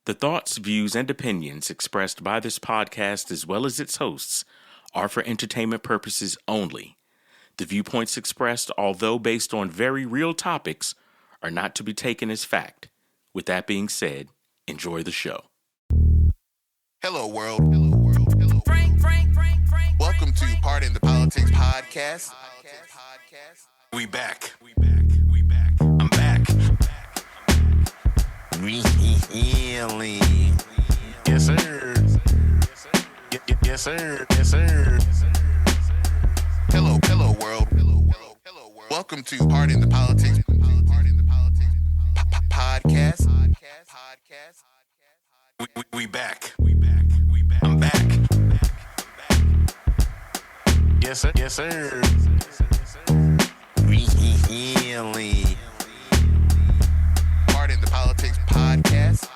The thoughts, views, and opinions expressed by this podcast, as well as its hosts, are for entertainment purposes only. The viewpoints expressed, although based on very real topics, are not to be taken as fact. With that being said, enjoy the show. Hello, world. Hello, world. Hello, world. Welcome to Pardon the Politics podcast. We back. I'm back. Really? Yes, sir. Yes, sir. Yes, sir. Hello, world. Welcome to Pardon the Politics podcast. We back. I'm back. Yes, sir. Yes, sir. Really? Pardon the Politics podcast.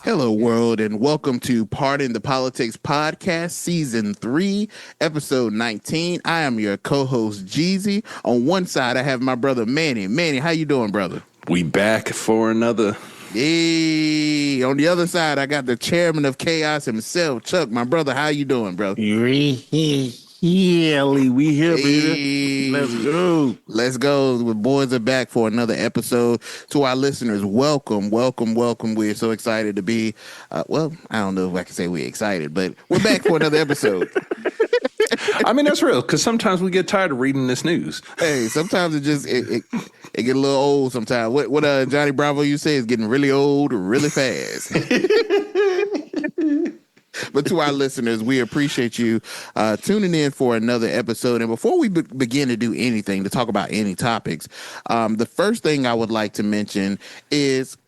Hello, world, and welcome to Pardon the Politics podcast, season 3, episode 19. I am your co-host, Jeezy. On one side, I have my brother, Manny. Manny, how you doing, brother? We back for another. Hey, on the other side, I got the chairman of chaos himself, Chuck. My brother, how you doing, bro? We here, baby. Let's go. Let's go. The boys are back for another episode. To our listeners, welcome. We're so excited to be, well, I don't know if I can say we're excited, but we're back for another episode. I mean, that's real, because sometimes we get tired of reading this news. Hey, sometimes it get a little old sometimes. What Johnny Bravo you say is getting really old really fast. But to our listeners, we appreciate you tuning in for another episode. And before we begin to do anything, to talk about any topics, the first thing I would like to mention is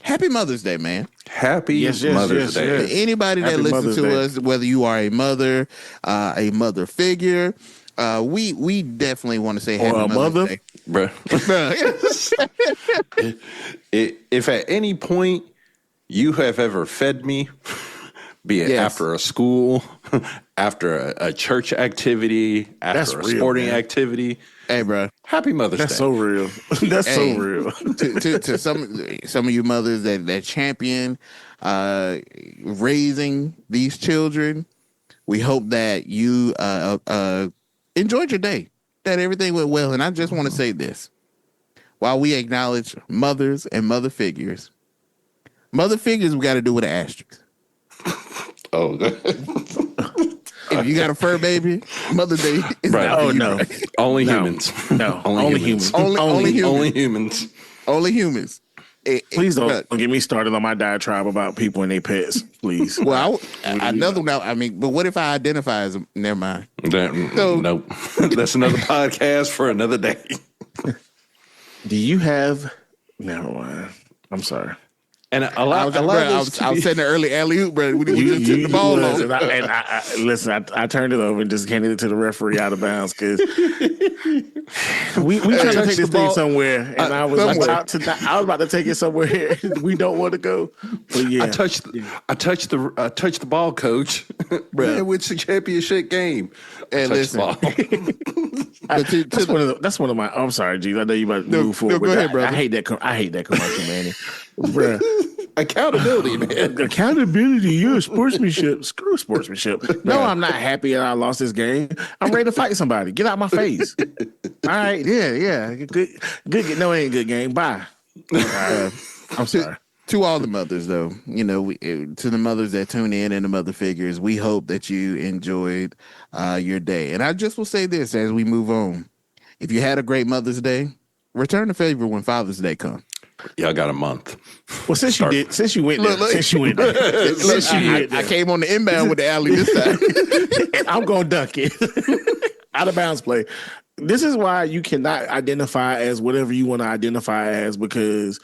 Happy Mother's Day, man. Happy Mother's Day. Yes. Anybody that listens to us, whether you are a mother figure, we definitely want to say Happy Mother's Day. Bro. If at any point you have ever fed me, be it after a school, after a church activity, after a sporting activity. Hey, bro. Happy Mother's Day. That's so real. That's so real. to some of you mothers that champion raising these children, we hope that you enjoyed your day, that everything went well. And I just want to say this. While we acknowledge mothers and mother figures we got to do with an asterisk. Oh, if you got a fur baby, Mother's Day is right. not for you, no. Right? Only humans. No. Only humans. Only humans. Only humans. Please don't get me started on my diatribe about people and their pets, please. Well, but what if I identify as them? Never mind. Nope. That's another podcast for another day. Do you have... Never mind. I'm sorry. And I was setting the early alley-oop, bro. We just took the ball off. Listen, I turned it over and just handed it to the referee out of bounds because we trying to take this thing somewhere, and I was about to take it somewhere we don't want to go. But yeah, I touched the ball, coach. Bro, it's a championship game. And listen, that's one of my. I'm sorry, G. I know you about to move forward. Go ahead, brother. I hate that commercial, Manny. Bruh. Accountability, man. Accountability, you're sportsmanship. Screw sportsmanship. No, I'm not happy that I lost this game. I'm ready to fight somebody. Get out my face. All right, yeah. Good. No, it ain't a good game. Bye. I'm sorry. To all the mothers, though, to the mothers that tune in and the mother figures, we hope that you enjoyed your day. And I just will say this as we move on. If you had a great Mother's Day, return the favor when Father's Day comes. Y'all got a month. Well, since you went there, I came on the inbound with the alley this time. And I'm going to dunk it. Out of bounds play. This is why you cannot identify as whatever you want to identify as, because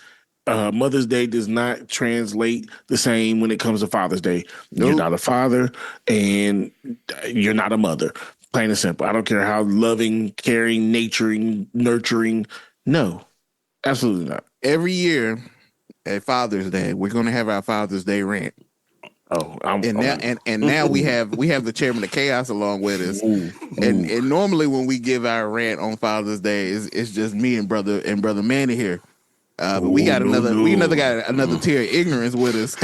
Mother's Day does not translate the same when it comes to Father's Day. Nope. You're not a father and you're not a mother. Plain and simple. I don't care how loving, caring, nurturing. No, absolutely not. Every year at Father's Day, we're going to have our Father's Day rant. Oh, now we have the chairman of chaos along with us. Ooh. And normally when we give our rant on Father's Day, it's just me and brother Manny here. But we got another tier of ignorance with us.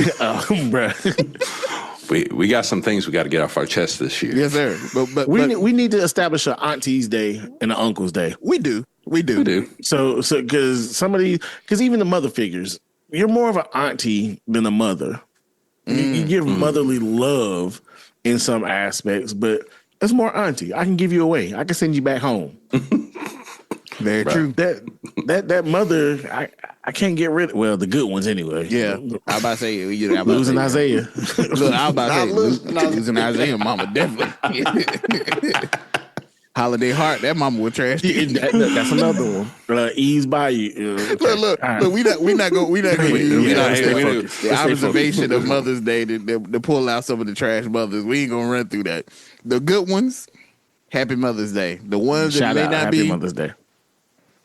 We got some things we got to get off our chest this year. Yes, sir. But we need to establish an auntie's day and an uncle's day. We do. So because even the mother figures, you're more of an auntie than a mother. You give motherly love in some aspects, but it's more auntie. I can give you away. I can send you back home. Very true. That mother, I can't get rid of. Well, the good ones anyway. Yeah, I about to say losing Isaiah. Look, I was about to say losing Isaiah, mama definitely. Holiday Heart, that mama would trash you. That's another one. Ease by you. Look. We not going to use the observation of Mother's Day to pull out some of the trash mothers. We ain't gonna run through that. The good ones, Happy Mother's Day. The ones that may not Happy be Mother's Day.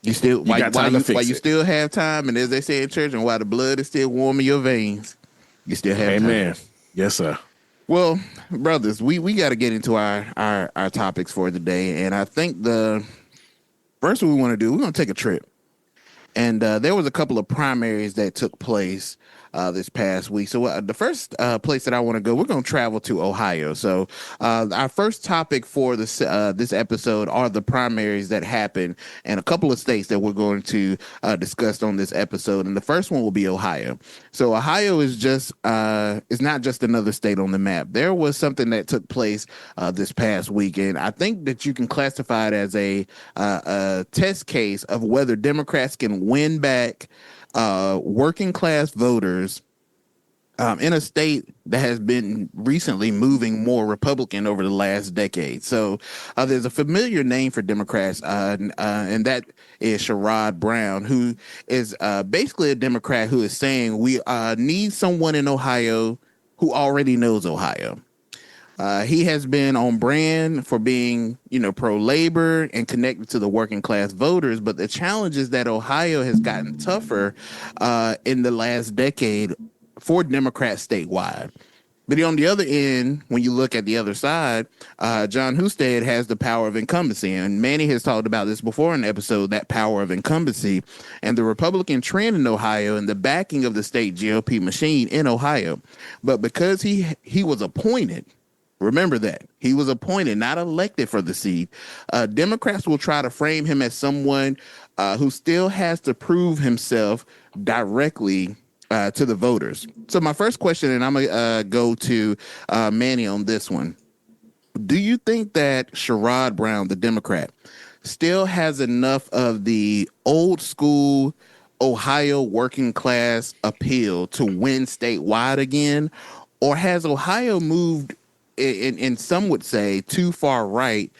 You still while you still have time, and as they say in church, and while the blood is still warm in your veins, you still have Amen. time. Yes, sir. Well, brothers, we got to get into our topics for the day, and I think the first one we want to do, we're going to take a trip, and there was a couple of primaries that took place this past week. So the first place that I want to go, we're going to travel to Ohio. So our first topic for this episode are the primaries that happened in a couple of states that we're going to discuss on this episode. And the first one will be Ohio. So Ohio is not just another state on the map. There was something that took place this past week, and I think that you can classify it as a test case of whether Democrats can win back working class voters in a state that has been recently moving more Republican over the last decade. So there's a familiar name for Democrats, and that is Sherrod Brown, who is basically a Democrat who is saying we need someone in Ohio who already knows Ohio. He has been on brand for being, pro-labor and connected to the working class voters. But the challenge is that Ohio has gotten tougher in the last decade for Democrats statewide. But on the other end, when you look at the other side, John Husted has the power of incumbency. And Manny has talked about this before in the episode, that power of incumbency and the Republican trend in Ohio and the backing of the state GOP machine in Ohio. But because he was appointed, remember that he was appointed, not elected for the seat. Democrats will try to frame him as someone who still has to prove himself directly to the voters. So my first question, and I'm going to go to Manny on this one. Do you think that Sherrod Brown, the Democrat, still has enough of the old school Ohio working class appeal to win statewide again? Or has Ohio moved, and some would say, too far right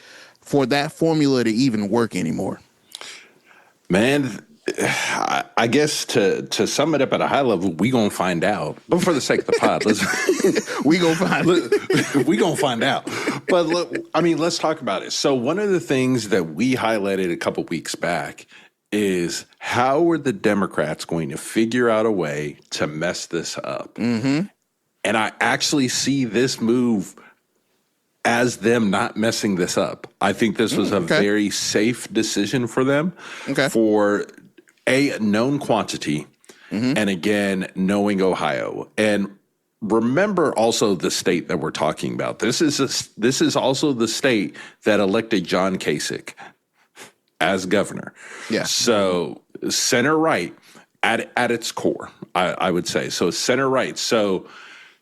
for that formula to even work anymore? Man, I guess to sum it up at a high level, we gonna find out. But for the sake of the pod, we gonna find out. But look, let's talk about it. So one of the things that we highlighted a couple weeks back is how are the Democrats going to figure out a way to mess this up? Mm-hmm. And I actually see this move as them not messing this up. I think this was a very safe decision for them for a known quantity and again, knowing Ohio. And remember also the state that we're talking about. This is also the state that elected John Kasich as governor. Yeah. So center right at its core, I would say. So center right. So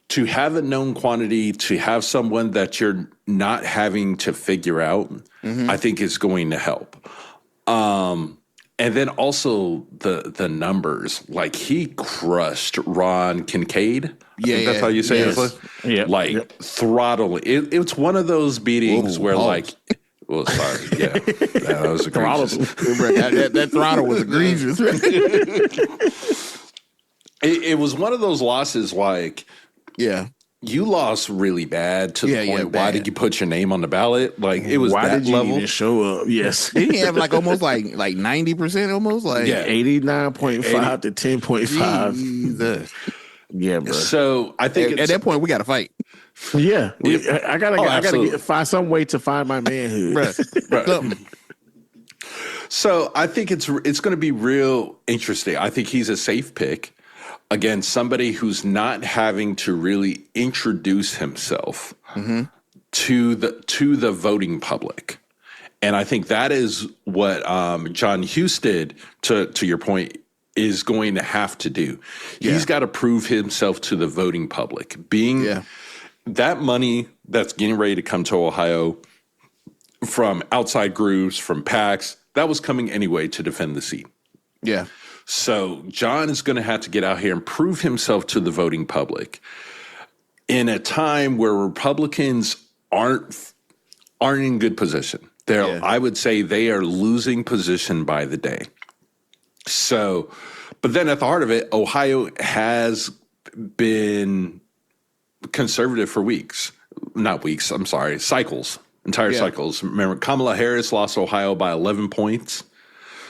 to have a known quantity, to have someone that you're not having to figure out, I think is going to help. And then also the numbers, like he crushed Ron Kincaid. I think that's how you say it. Yeah. Throttle. It's one of those beatings where well, sorry. Yeah. That was egregious. that throttle was egregious. It was one of those losses you lost really bad to the point. Why did you put your name on the ballot? Like it was why that did you level. Even show up? Yes, didn't he have almost 90%, almost 89.5 to 10.5. Yeah, bro. So I think at that point we got to fight. Yeah, I gotta find some way to find my manhood. Bruh. So I think it's going to be real interesting. I think he's a safe pick. Again, somebody who's not having to really introduce himself to the voting public. And I think that is what John Husted, to your point, is going to have to do. Yeah. He's got to prove himself to the voting public. That money that's getting ready to come to Ohio from outside groups, from PACs, that was coming anyway to defend the seat. Yeah. So John is going to have to get out here and prove himself to the voting public in a time where Republicans aren't in good position. I would say they are losing position by the day. So, but then at the heart of it, Ohio has been conservative for cycles, entire cycles. Remember, Kamala Harris lost Ohio by 11 points.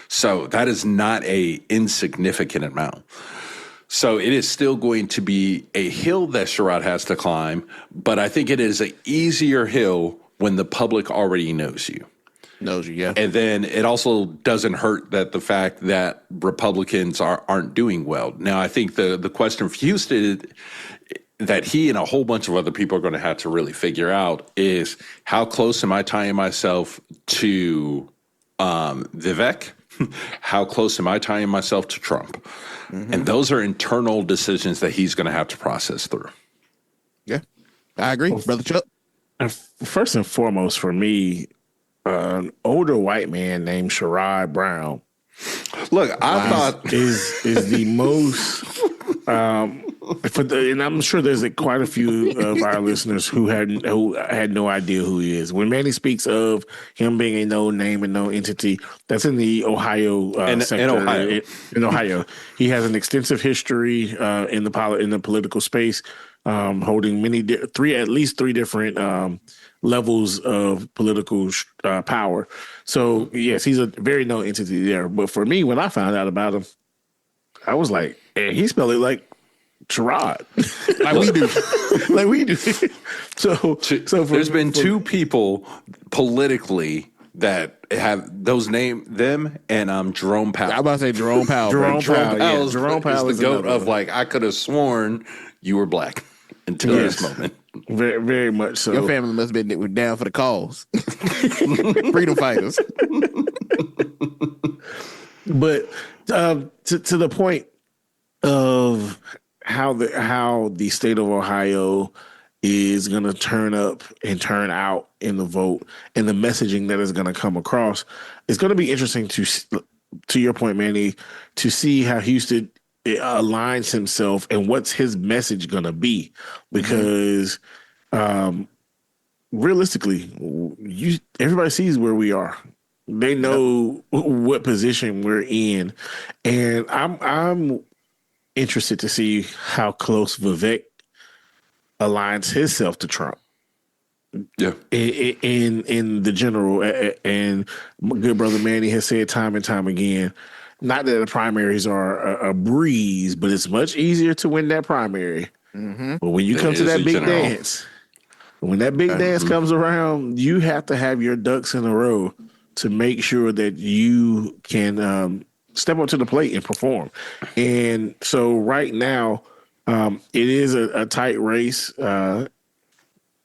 So that is not a insignificant amount. So it is still going to be a hill that Sherrod has to climb, but I think it is an easier hill when the public already knows you. And then it also doesn't hurt that the fact that Republicans aren't doing well. Now, I think the question for Houston that he and a whole bunch of other people are going to have to really figure out is how close am I tying myself to Vivek? How close am I tying myself to Trump? And those are internal decisions that he's going to have to process through. Yeah, I agree, Brother Chuck. First and foremost, for me, an older white man named Sherrod Brown. Look, I thought is the most. And I'm sure there's quite a few of our listeners who had no idea who he is. When Manny speaks of him being a no name and no entity, that's in the Ohio sector. In Ohio, he has an extensive history in the political space, holding at least three different levels of political power. So yes, he's a very known entity there. But for me, when I found out about him, I was like, hey, he spelled it like Sherrod, like we do. So there's been two people politically that have those names, them and Jerome Powell. I'm about to say Jerome Powell. Jerome Powell is the goat of like, I could have sworn you were black until this moment. Very, very much so. Your family must have been down for the cause. Freedom fighters. But to the point of how the state of Ohio is going to turn up and turn out in the vote and the messaging that is going to come across, it's going to be interesting to your point, Manny, to see how Houston aligns himself and what's his message going to be. Because realistically, everybody sees where we are. They know what position we're in. And I'm interested to see how close Vivek aligns himself to Trump. Yeah. In the general, and good brother Manny has said time and time again, not that the primaries are a breeze, but it's much easier to win that primary. But when you come to that big dance, when that big dance comes around, you have to have your ducks in a row to make sure that you can step up to the plate and perform. And so right now, it is a tight race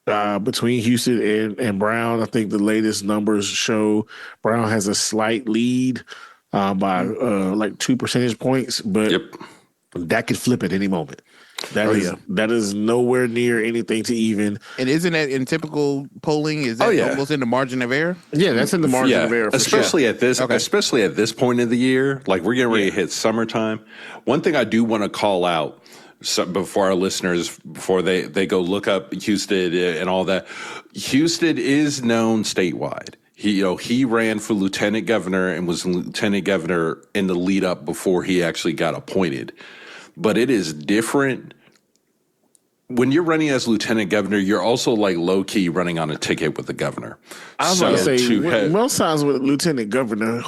between Houston and Brown. I think the latest numbers show Brown has a slight lead by like 2 percentage points, but that could flip at any moment. That is nowhere near anything to even. And isn't that in typical polling? Is that almost in the margin of error? Yeah, that's in the margin of error. Especially at this point of the year, like we're getting ready to hit summertime. One thing I do want to call out before our listeners, before they go look up Husted and all that, Husted is known statewide. He ran for lieutenant governor and was lieutenant governor in the lead up before he actually got appointed. But it is different. When you're running as lieutenant governor, you're also like low key running on a ticket with the governor. I was going to say, most times with lieutenant governor,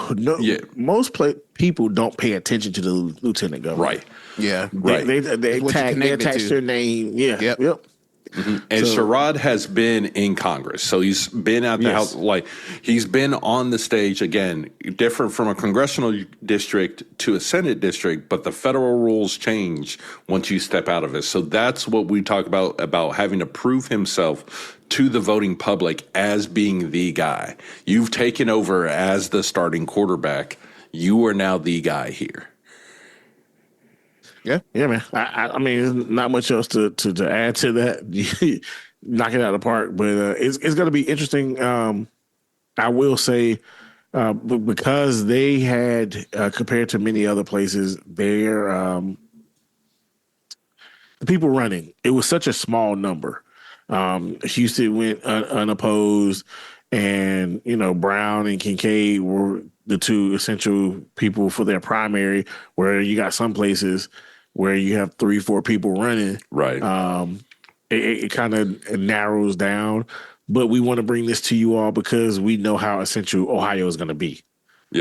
most people don't pay attention to the lieutenant governor. Right. Yeah. They attach their name. Yeah. Yep. And Sherrod has been in Congress. So he's been at the House, like he's been on the stage again, different from a congressional district to a Senate district, but the federal rules change once you step out of it. So that's what we talk about having to prove himself to the voting public as being the guy. You've taken over as the starting quarterback. You are now the guy here. Yeah, man. I mean, there's not much else to add to that. Knock it out of the park, but it's going to be interesting. I will say, because they had compared to many other places, their the people running, it was such a small number. Houston went unopposed, and Brown and Kincaid were the two essential people for their primary. Where you got some places where you have 3-4 people running, right? It kind of narrows down. But we want to bring this to you all because we know how essential Ohio is going to be,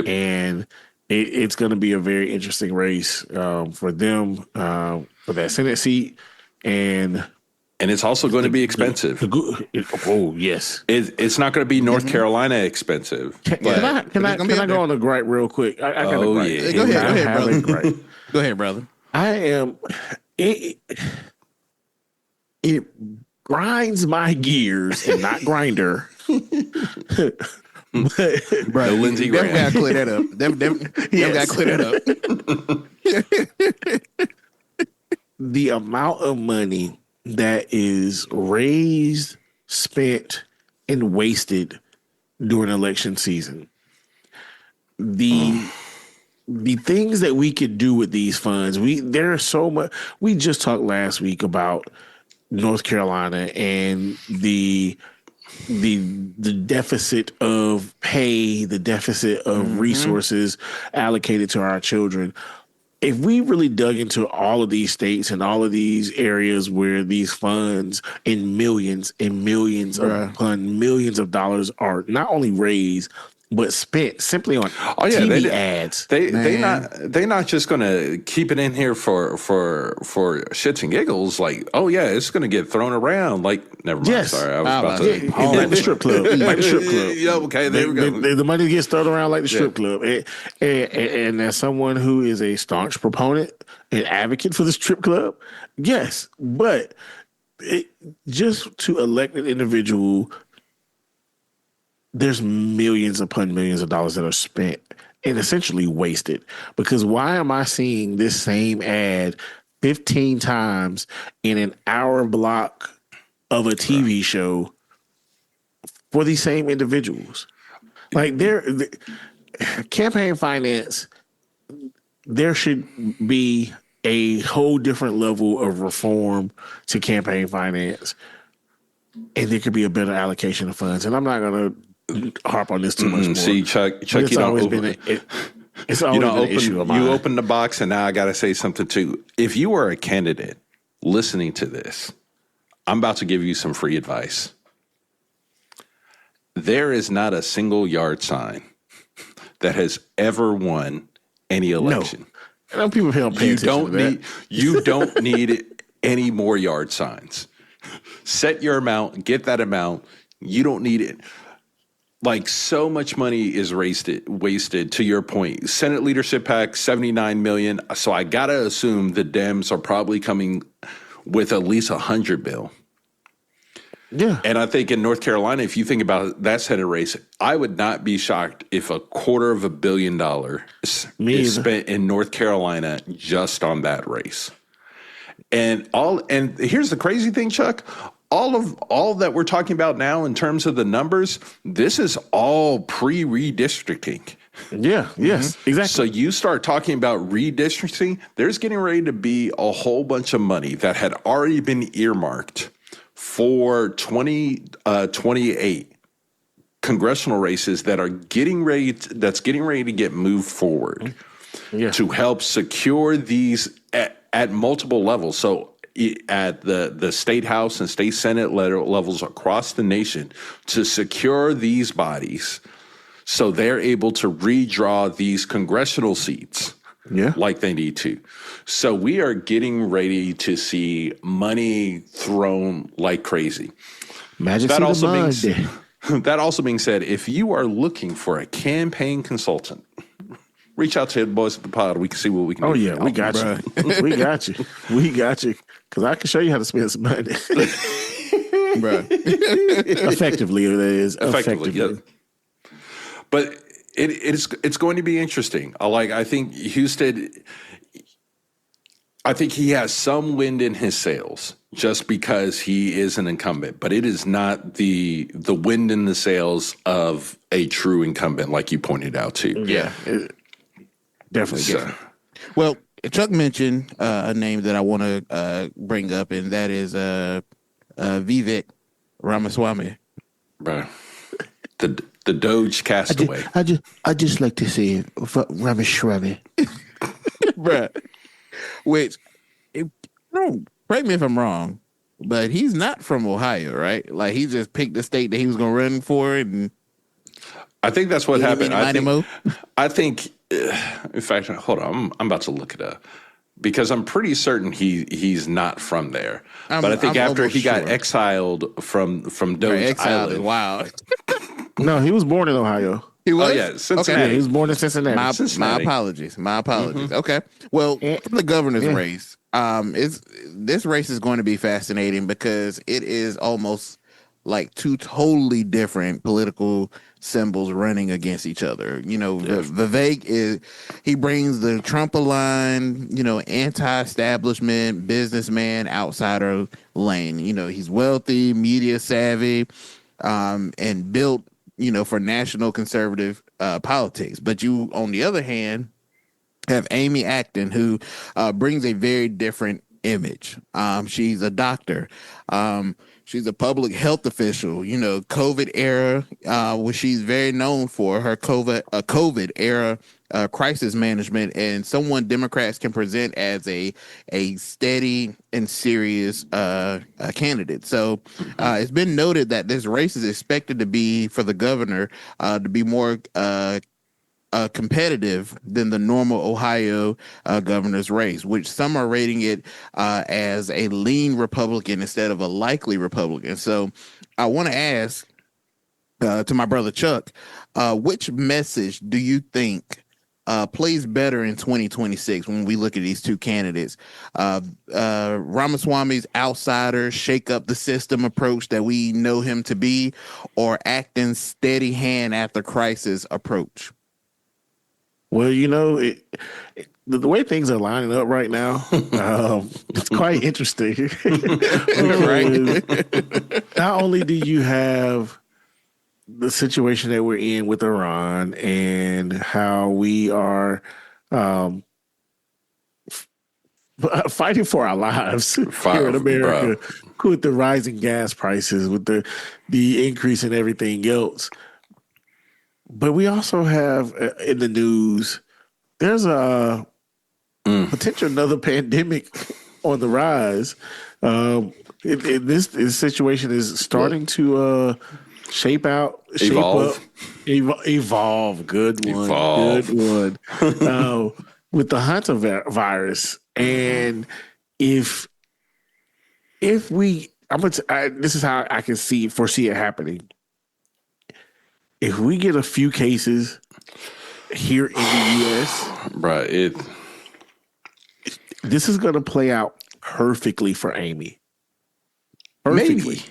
and it's going to be a very interesting race for them for that Senate seat, and it's also going to be expensive. Yes, it's not going to be North Carolina expensive. Can I go on a gripe real quick? I got a gripe. Yeah. Go ahead, brother. Go ahead, brother. It grinds my gears and not grinder. But, no Lindsey Graham. Gotta clear that up. Them gotta clear that up. The amount of money that is raised, spent, and wasted during election season. The things that we could do with these funds, there are so much. We just talked last week about North Carolina and the deficit of pay, the deficit of resources allocated to our children. If we really dug into all of these states and all of these areas where these funds in millions and millions upon millions of dollars are not only raised but spent simply on TV ads. They not just going to keep it in here for shits and giggles. Like, oh yeah, it's going to get thrown around. Like, never mind. Yes. Sorry, I was about to. Like the strip club. Like the strip club. Yeah, okay, there we go. The money gets thrown around like the strip club. And as someone who is a staunch proponent and advocate for the strip club, yes, but just to elect an individual, there's millions upon millions of dollars that are spent and essentially wasted. Because why am I seeing this same ad 15 times in an hour block of a TV show for these same individuals? Like, campaign finance, there should be a whole different level of reform to campaign finance, and there could be a better allocation of funds. And I'm not going to harp on this too much more. See, Chuck, it's always been an issue of mine. You open the box, and now I got to say something too. If you are a candidate listening to this, I'm about to give you some free advice. There is not a single yard sign that has ever won any election. No. People don't pay attention to that. You don't need any more yard signs. Set your amount, get that amount. You don't need it. Like, so much money is wasted, to your point. Senate leadership PAC, $79 million. So I got to assume the Dems are probably coming with at least $100 billion. Yeah. And I think in North Carolina, if you think about that Senate race, I would not be shocked if $250 million is spent in North Carolina just on that race. And here's the crazy thing, Chuck. All that we're talking about now in terms of the numbers, this is all pre-redistricting. Yeah, yes, exactly. So you start talking about redistricting, there's getting ready to be a whole bunch of money that had already been earmarked for 2028 congressional races that are getting ready to get moved forward to help secure these at multiple levels. So at the state house and state senate levels across the nation, to secure these bodies so they're able to redraw these congressional seats like they need to. So we are getting ready to see money thrown like crazy. That also being said, if you are looking for a campaign consultant, reach out to the boys at the pod. We can see what we can do. Oh, yeah, we got you. We got you. We got you. Because I can show you how to spend some money. Bruh. Effectively, that is. Effectively. Yeah. But it's going to be interesting. I think Husted, I think he has some wind in his sails just because he is an incumbent, but it is not the wind in the sails of a true incumbent, like you pointed out too. Yeah, definitely. Well, Chuck mentioned a name that I want to bring up, and that is Vivek Ramaswamy. Bro, the Doge castaway. I just like to say Ramaswamy. Bruh. Which, correct me if I'm wrong, but he's not from Ohio, right? Like, he just picked the state that he was going to run for, and I think that's what happened. I think, in fact, hold on, I'm about to look it up because I'm pretty certain he's not from there. But I think after he got exiled from Doge Island, is wild. No, he was born in Ohio. He was? Oh, yeah, Cincinnati. Okay. He was born in Cincinnati. My apologies. Mm-hmm. Okay. Well, from the governor's race, this race is going to be fascinating because it is almost like two totally different political symbols running against each other. Vivek he brings the Trump aligned, anti-establishment, businessman, outsider lane. He's wealthy, media savvy, and built for national conservative politics. But you, on the other hand, have Amy Acton, who brings a very different image. She's a doctor. She's a public health official. COVID era, which she's very known for her COVID era crisis management, and someone Democrats can present as a steady and serious candidate. So it's been noted that this race is expected to be, for the governor, to be more competitive than the normal Ohio governor's race, which some are rating it as a lean Republican instead of a likely Republican. So I want to ask to my brother Chuck, which message do you think plays better in 2026 when we look at these two candidates? Ramaswamy's outsider, shake up the system approach that we know him to be, or Acton's steady hand after crisis approach? Well, the way things are lining up right now, it's quite interesting. Right? Not only do you have the situation that we're in with Iran and how we are fighting for our lives here in America, with the rising gas prices, with the increase in everything else. But we also have in the news, there's a potential another pandemic on the rise. This situation is starting to evolve. Good one. Good one. With the hantavirus, and if we, this is how I can foresee it happening. If we get a few cases here in the U.S., right, this is going to play out perfectly for Amy. Perfectly. Maybe.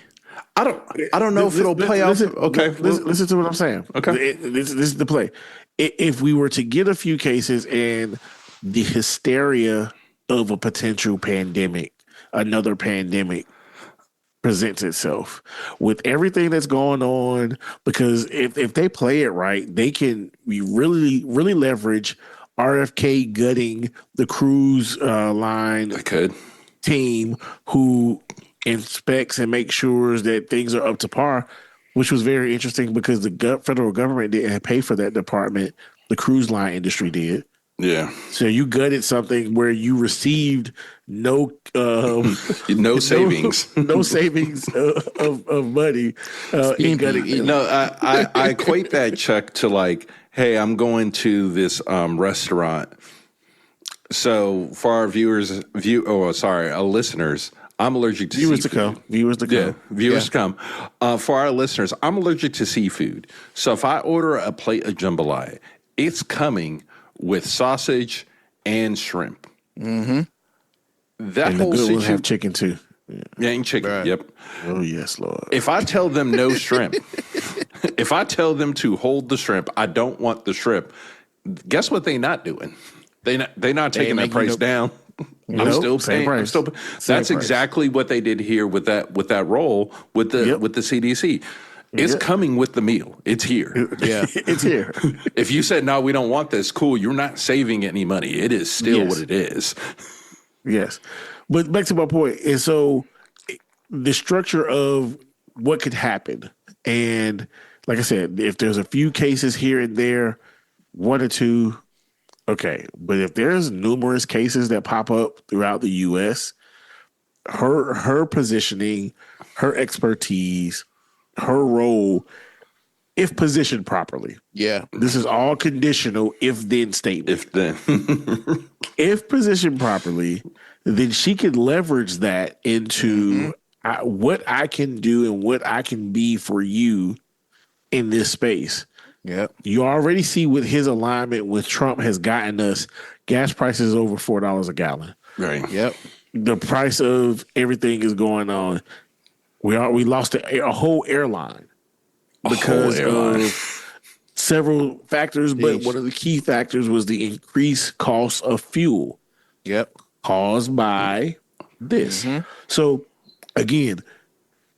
I don't know if it'll play out. Okay, listen to what I'm saying. Okay, this is the play. If we were to get a few cases and the hysteria of a potential pandemic, another pandemic, presents itself with everything that's going on, because if they play it right, they can really leverage RFK gutting the cruise line team who inspects and makes sure that things are up to par, which was very interesting because the federal government didn't pay for that department. The cruise line industry did. Yeah. So you gutted something where you received no savings, no savings of money. In gutting. No, I equate that, Chuck, to like, hey, I'm going to this restaurant So for our our listeners, I'm allergic to viewers seafood. Viewers to come. Yeah, viewers to come. For our listeners, I'm allergic to seafood. So if I order a plate of jambalaya, it's coming with sausage and shrimp. Mm-hmm. That And whole the good ones situation, have chicken too. yeah, and chicken. Right. Yep. Oh yes, Lord. If I tell them no shrimp, if I tell them to hold the shrimp, I don't want the shrimp. Guess what they not doing? They not taking that price down. I'm still paying. That's exactly what they did here with that roll with the CDC. It's coming with the meal. It's here. Yeah, it's here. If you said no, we don't want this. Cool. You're not saving any money. It is still what it is. Yes, but back to my point, and so the structure of what could happen, and like I said, if there's a few cases here and there, 1 or 2. Okay, but if there's numerous cases that pop up throughout the U.S., her positioning, her expertise, her role, if positioned properly. Yeah. This is all conditional if-then statement. If then. If positioned properly, then she can leverage that into what I can do and what I can be for you in this space. Yep. You already see with his alignment with Trump has gotten us gas prices over $4 a gallon. Right. Yep. The price of everything is going on. We lost a whole airline because of several factors, but one of the key factors was the increased cost of fuel. Yep. Caused by this. So again,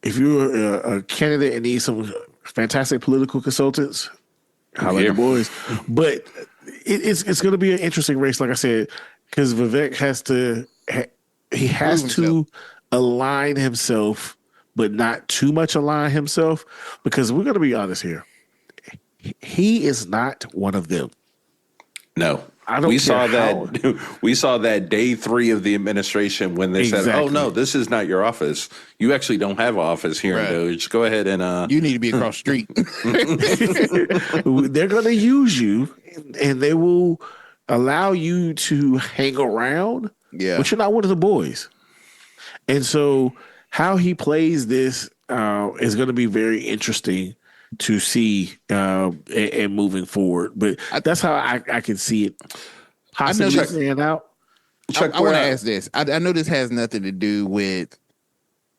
if you're a candidate and need some fantastic political consultants, holla at the boys. But it's going to be an interesting race, like I said, because Vivek has to align himself, but not too much align himself, because we're going to be honest here. He is not one of them. No. I don't we care saw how. that. We saw that day 3 of the administration when they said, "Oh no, this is not your office. You actually don't have an office here in Doge. Go ahead and you need to be across the street." They're going to use you, and they will allow you to hang around. Yeah, but you're not one of the boys. And so, how he plays this is going to be very interesting to see and moving forward. But that's how I can see it possibly playing out. I want to ask this. I know this has nothing to do with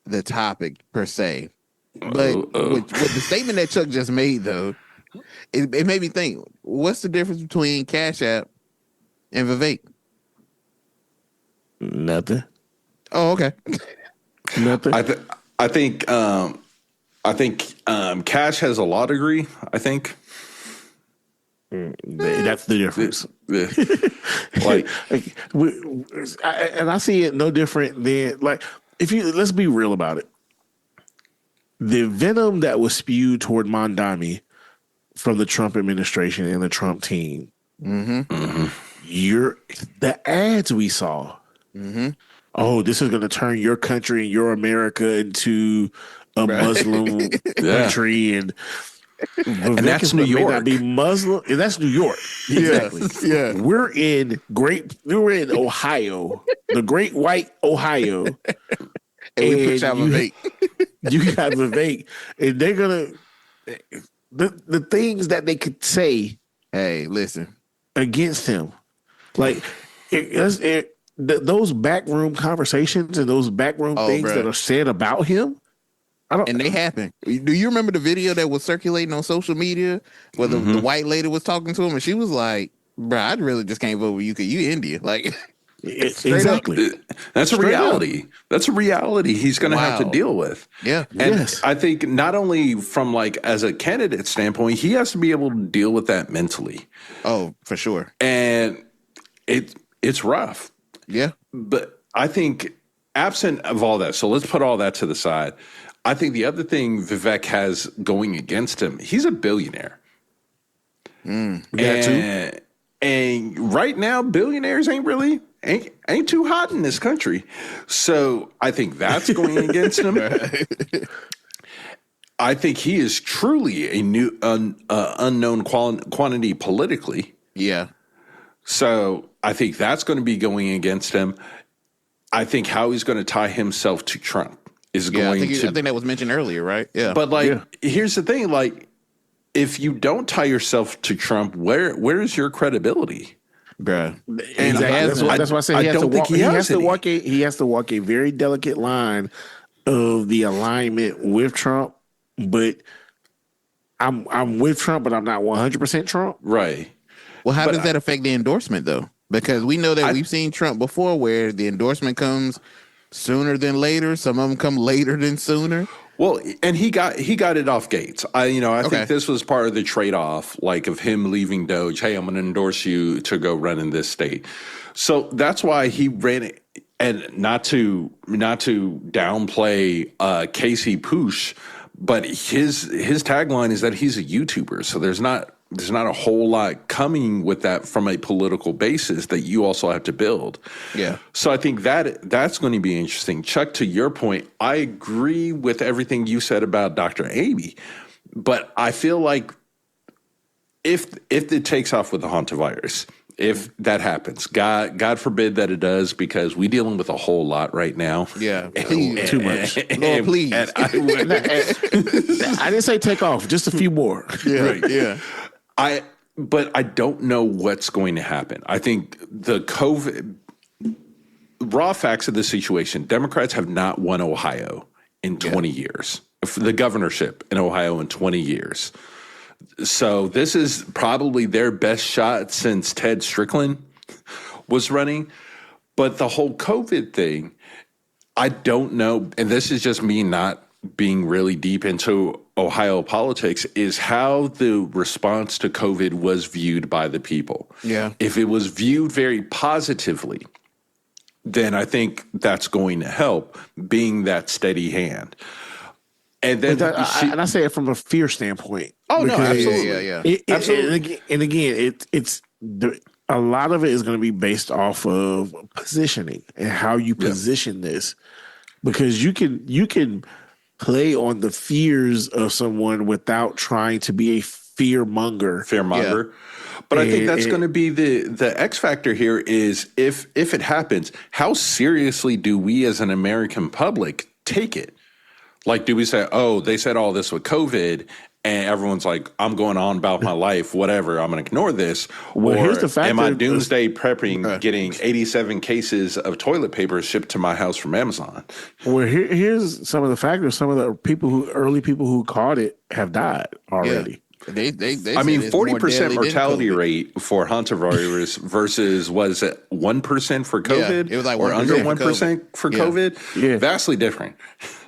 the topic per se, but with the statement that Chuck just made, though, it made me think, what's the difference between Cash App and Vivek? Nothing. Oh, okay. Nothing. I think Cash has a law degree. I think that's the difference. And I see it no different than let's be real about it. The venom that was spewed toward Mondami from the Trump administration and the Trump team. The ads we saw. Oh, this is going to turn your country and your America into a Muslim country, and that's New York. May not be Muslim, and that's New York. Exactly. Yeah. We're in Ohio, the great white Ohio, and we put out Vivek. You got Vivek, and they're gonna the things that they could say. Hey, listen, against him, those backroom conversations and those backroom things that are said about him. And they happen. Do you remember the video that was circulating on social media where the white lady was talking to him and she was like, "Bro, I really just can't vote with you because you India." Exactly. That's a reality. That's a reality he's going to have to deal with. Yeah. And I think not only from as a candidate standpoint, he has to be able to deal with that mentally. Oh, for sure. And it's rough. Yeah. But I think absent of all that, so let's put all that to the side. I think the other thing Vivek has going against him, he's a billionaire. And right now, billionaires ain't too hot in this country. So I think that's going against him. I think he is truly a new unknown quantity politically. Yeah. So I think that's going to be going against him. I think how he's going to tie himself to Trump is going to. I think that was mentioned earlier, right? Yeah. But here's the thing: like, if you don't tie yourself to Trump, where is your credibility? Bruh. And that's why I say he has to walk a very delicate line of the alignment with Trump, but I'm with Trump, but I'm not 100% Trump. Right. Well, how does that affect the endorsement though? Because we know that we've seen Trump before where the endorsement comes sooner than later. Some of them come later than sooner. Well, and he got it off Gates. I think this was part of the trade-off, like of him leaving Doge. Hey, I'm going to endorse you to go run in this state. So that's why he ran it. And not to downplay Casey Poosh, but his tagline is that he's a YouTuber. So there's not a whole lot coming with that from a political basis that you also have to build. Yeah. So I think that's going to be interesting. Chuck, to your point, I agree with everything you said about Dr. Amy, but I feel like if it takes off with the hantavirus, if that happens, God forbid that it does, because we're dealing with a whole lot right now. Yeah, too much. Lord, please. I didn't say take off, just a few more. Yeah, right, yeah. But I don't know what's going to happen. I think the COVID raw facts of the situation, Democrats have not won Ohio in 20 years, the governorship in Ohio in 20 years. So this is probably their best shot since Ted Strickland was running. But the whole COVID thing, I don't know, and this is just me not being really deep into Ohio politics, is how the response to COVID was viewed by the people. Yeah. If it was viewed very positively, then I think that's going to help, being that steady hand. And then and I say it from a fear standpoint. Oh, no, absolutely. Yeah. Absolutely. And again, a lot of it is going to be based off of positioning and how you position this, because you can play on the fears of someone without trying to be a fear monger. Yeah. But I think that's going to be the X factor here is if it happens, how seriously do we as an American public take it? Like, do we say, oh, they said all this with COVID, and everyone's like, I'm going on about my life, whatever, I'm going to ignore this? Well, or here's the fact, am I doomsday prepping, getting 87 cases of toilet paper shipped to my house from Amazon? Well, here's some of the factors. Some of the early people who caught it have died already. Yeah. They I mean, 40% mortality rate for hantavirus versus, was it 1% for COVID? Yeah, it was like or under 1% for COVID? Yeah. Vastly different.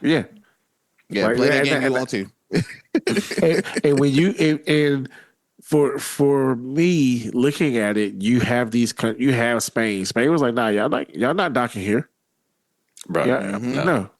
Yeah. Yeah, right? play that game you want to. and when you for me looking at it, you have Spain. Spain was like, nah, y'all not docking here, Right? No.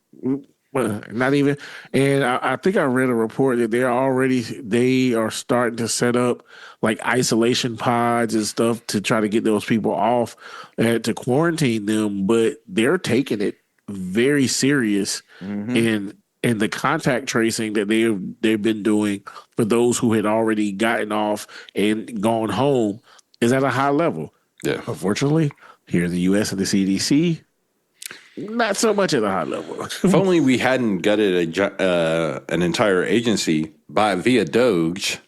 Well, not even. And I think I read a report that they are starting to set up like isolation pods and stuff to try to get those people off and to quarantine them, but they're taking it very serious in the contact tracing that they've been doing for those who had already gotten off and gone home is at a high level. Yeah. Unfortunately, here in the U.S. and the CDC, not so much at a high level. If only we hadn't gutted an entire agency via Doge.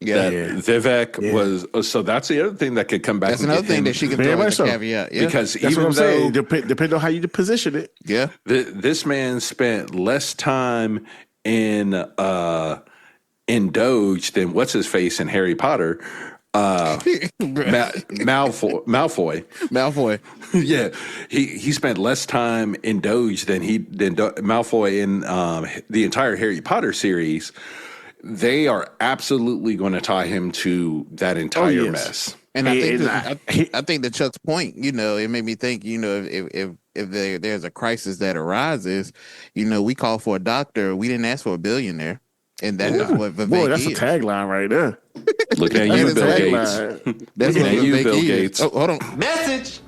Yeah, Vivek was. So that's the other thing that could come back. That's another thing that she can throw as a caveat. Yeah. Because that's even what I'm saying. Depending on how you position it. Yeah, this man spent less time in Doge than what's his face in Harry Potter. Malfoy. Yeah, he spent less time in Doge than Malfoy in the entire Harry Potter series. They are absolutely going to tie him to that entire mess. And I think that Chuck's point, it made me think, if there's a crisis that arises, we call for a doctor. We didn't ask for a billionaire. And that is what Vivek Boy, that's is. a tagline right there. Look at you, Bill Gates. That's what Vivek is. Oh, hold on. Message.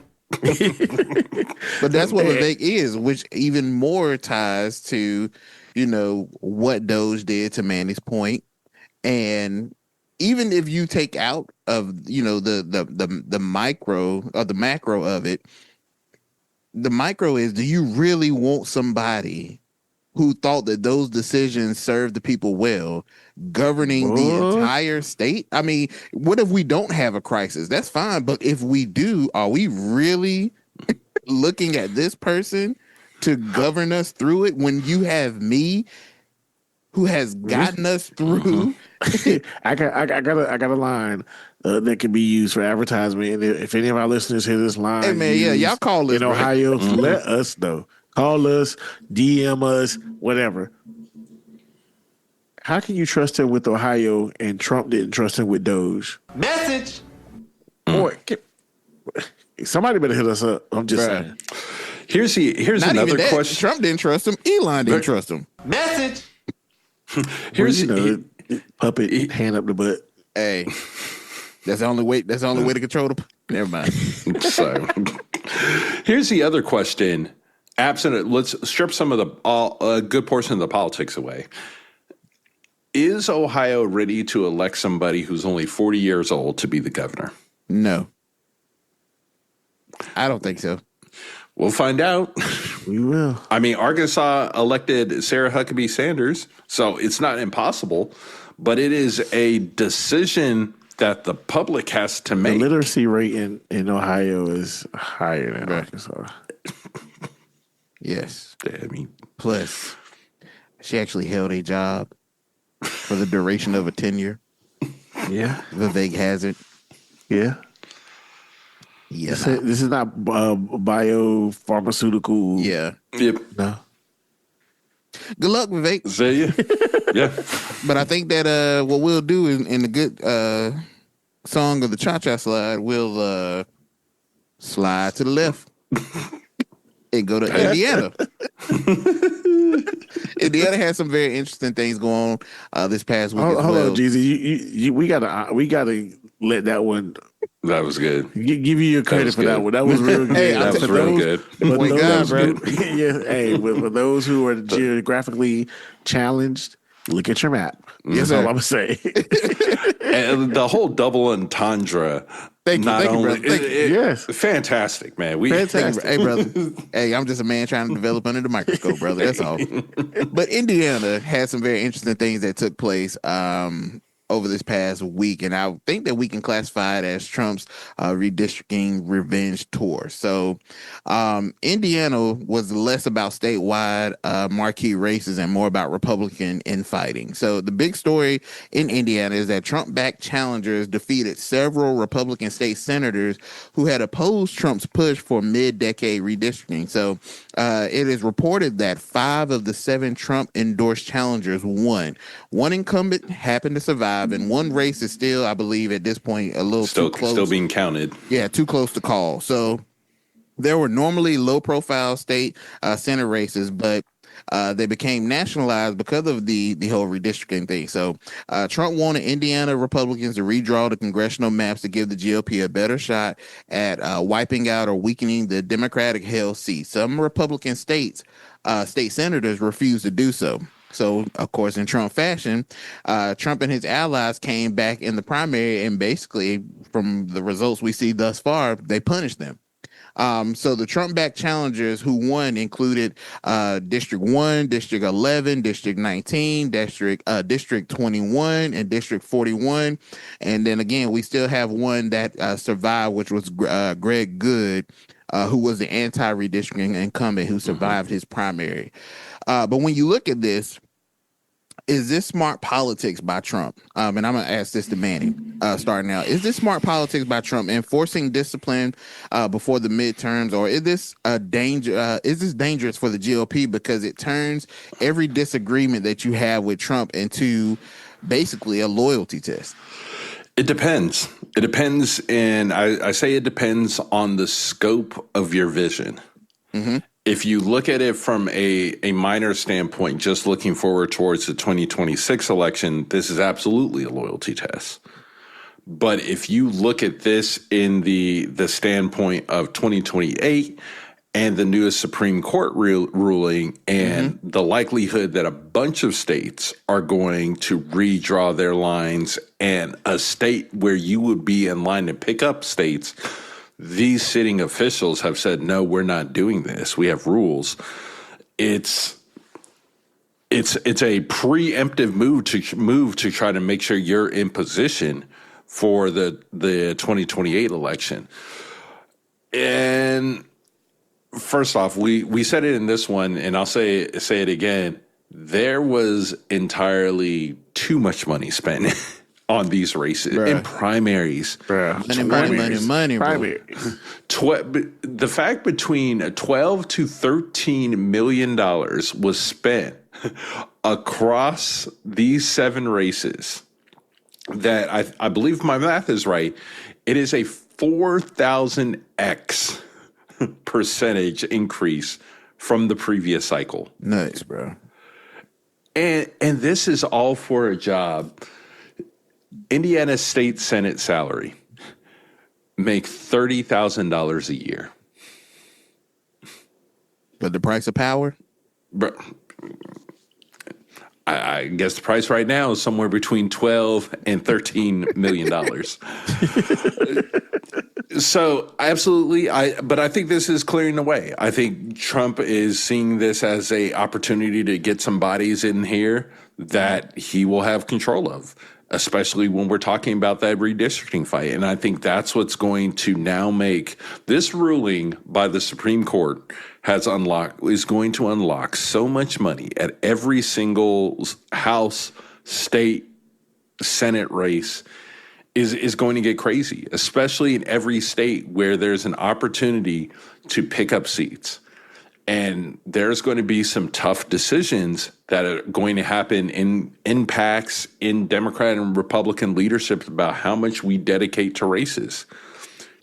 But that's what Vivek is, which even more ties to, what Doge did to Manny's point. And even if you take out of the micro or the macro of it, the micro is, do you really want somebody who thought that those decisions served the people well governing the entire state? I mean, what if we don't have a crisis? That's fine, but if we do, are we really looking at this person to govern us through it when you have me who has gotten us through? I got a line that can be used for advertisement. And if any of our listeners hear this line, hey man, y'all call us in Ohio, let us know. Call us, DM us, whatever. How can you trust him with Ohio and Trump didn't trust him with Doge? Message. Boy, somebody better hit us up. I'm just saying. Here's Not another even that. question. Trump didn't trust him. Elon didn't trust him. Message. Here's puppet hand up the butt. Hey, that's the only way. That's the only way to control the. Never mind. So, here's the other question. Absent, let's strip some of a good portion of the politics away. Is Ohio ready to elect somebody who's only 40 years old to be the governor? No, I don't think so. We'll find out. We will. I mean, Arkansas elected Sarah Huckabee Sanders, so it's not impossible, but it is a decision that the public has to make. The literacy rate in Ohio is higher than Arkansas. Yes. I mean, plus, she actually held a job for the duration of a tenure. Yeah. Vivek has it. Yeah. Yeah. This is not biopharmaceutical. Yeah. yep. No. Good luck, Vivek. Say ya. Yeah. But I think that what we'll do in the good song of the Cha-Cha Slide, we'll slide to the left and go to Indiana. Indiana has some very interesting things going on this past week. Hold well. on, Jeezy. We gotta let that one. That was good. Give you your credit for good. that one. That was real good. Hey, That was real good. But Point God, bro. Yeah, hey, for those who are geographically challenged, look at your map. Yes, That's all sir. I'm saying. And the whole double entendre. Thank you, brother. Thank you. Yes. Fantastic, man. Fantastic. Hey, brother. Hey, I'm just a man trying to develop under the microscope, brother. That's all. But Indiana had some very interesting things that took place over this past week, and I think that we can classify it as Trump's redistricting revenge tour. So Indiana was less about statewide marquee races and more about Republican infighting. So the big story in Indiana is that Trump-backed challengers defeated several Republican state senators who had opposed Trump's push for mid-decade redistricting. So it is reported that 5 of the 7 Trump-endorsed challengers won. One incumbent happened to survive, and one race is still, I believe, at this point, a little too close. Still being counted. Yeah, too close to call. So there were normally low-profile state Senate races, but they became nationalized because of the whole redistricting thing. So Trump wanted Indiana Republicans to redraw the congressional maps to give the GOP a better shot at wiping out or weakening the Democratic-held seats. Some Republican state senators refused to do so. So, of course, in Trump fashion, Trump and his allies came back in the primary, and basically, from the results we see thus far, they punished them. So the Trump-backed challengers who won included District 1, District 11, District 19, District 21, and District 41. And then again, we still have one that survived, which was Greg Good, who was the anti-redistricting incumbent who survived his primary. But when you look at this, is this smart politics by Trump? And I'm going to ask this to Manny starting out. Is this smart politics by Trump enforcing discipline before the midterms, or is this a danger? Is this dangerous for the GOP because it turns every disagreement that you have with Trump into basically a loyalty test? It depends. It depends, and I say it depends on the scope of your vision. Mm-hmm. If you look at it from a minor standpoint, just looking forward towards the 2026 election, this is absolutely a loyalty test. But if you look at this in the standpoint of 2028 and the newest Supreme Court ruling and the likelihood that a bunch of states are going to redraw their lines, and a state where you would be in line to pick up states, these sitting officials have said, no, we're not doing this. We have rules. It's a preemptive move to try to make sure you're in position for the 2028 election. And first off, we said it in this one, and I'll say it again. There was entirely too much money spent on these races and primaries. Money. Primaries. The fact between $12 to $13 million was spent across these 7 races, that I believe my math is right, it is a 4,000x percentage increase from the previous cycle. Nice, bro. And this is all for a job. Indiana State Senate salary make $30,000 a year. But the price of power? Bro, I guess the price right now is somewhere between $12 and $13 million. So absolutely, but I think this is clearing the way. I think Trump is seeing this as a opportunity to get some bodies in here that he will have control of, especially when we're talking about that redistricting fight. And I think that's what's going to now make this ruling by the Supreme Court is going to unlock so much money at every single House, state, Senate race is going to get crazy, especially in every state where there's an opportunity to pick up seats. And there's going to be some tough decisions that are going to happen in PACs, in Democrat and Republican leadership about how much we dedicate to races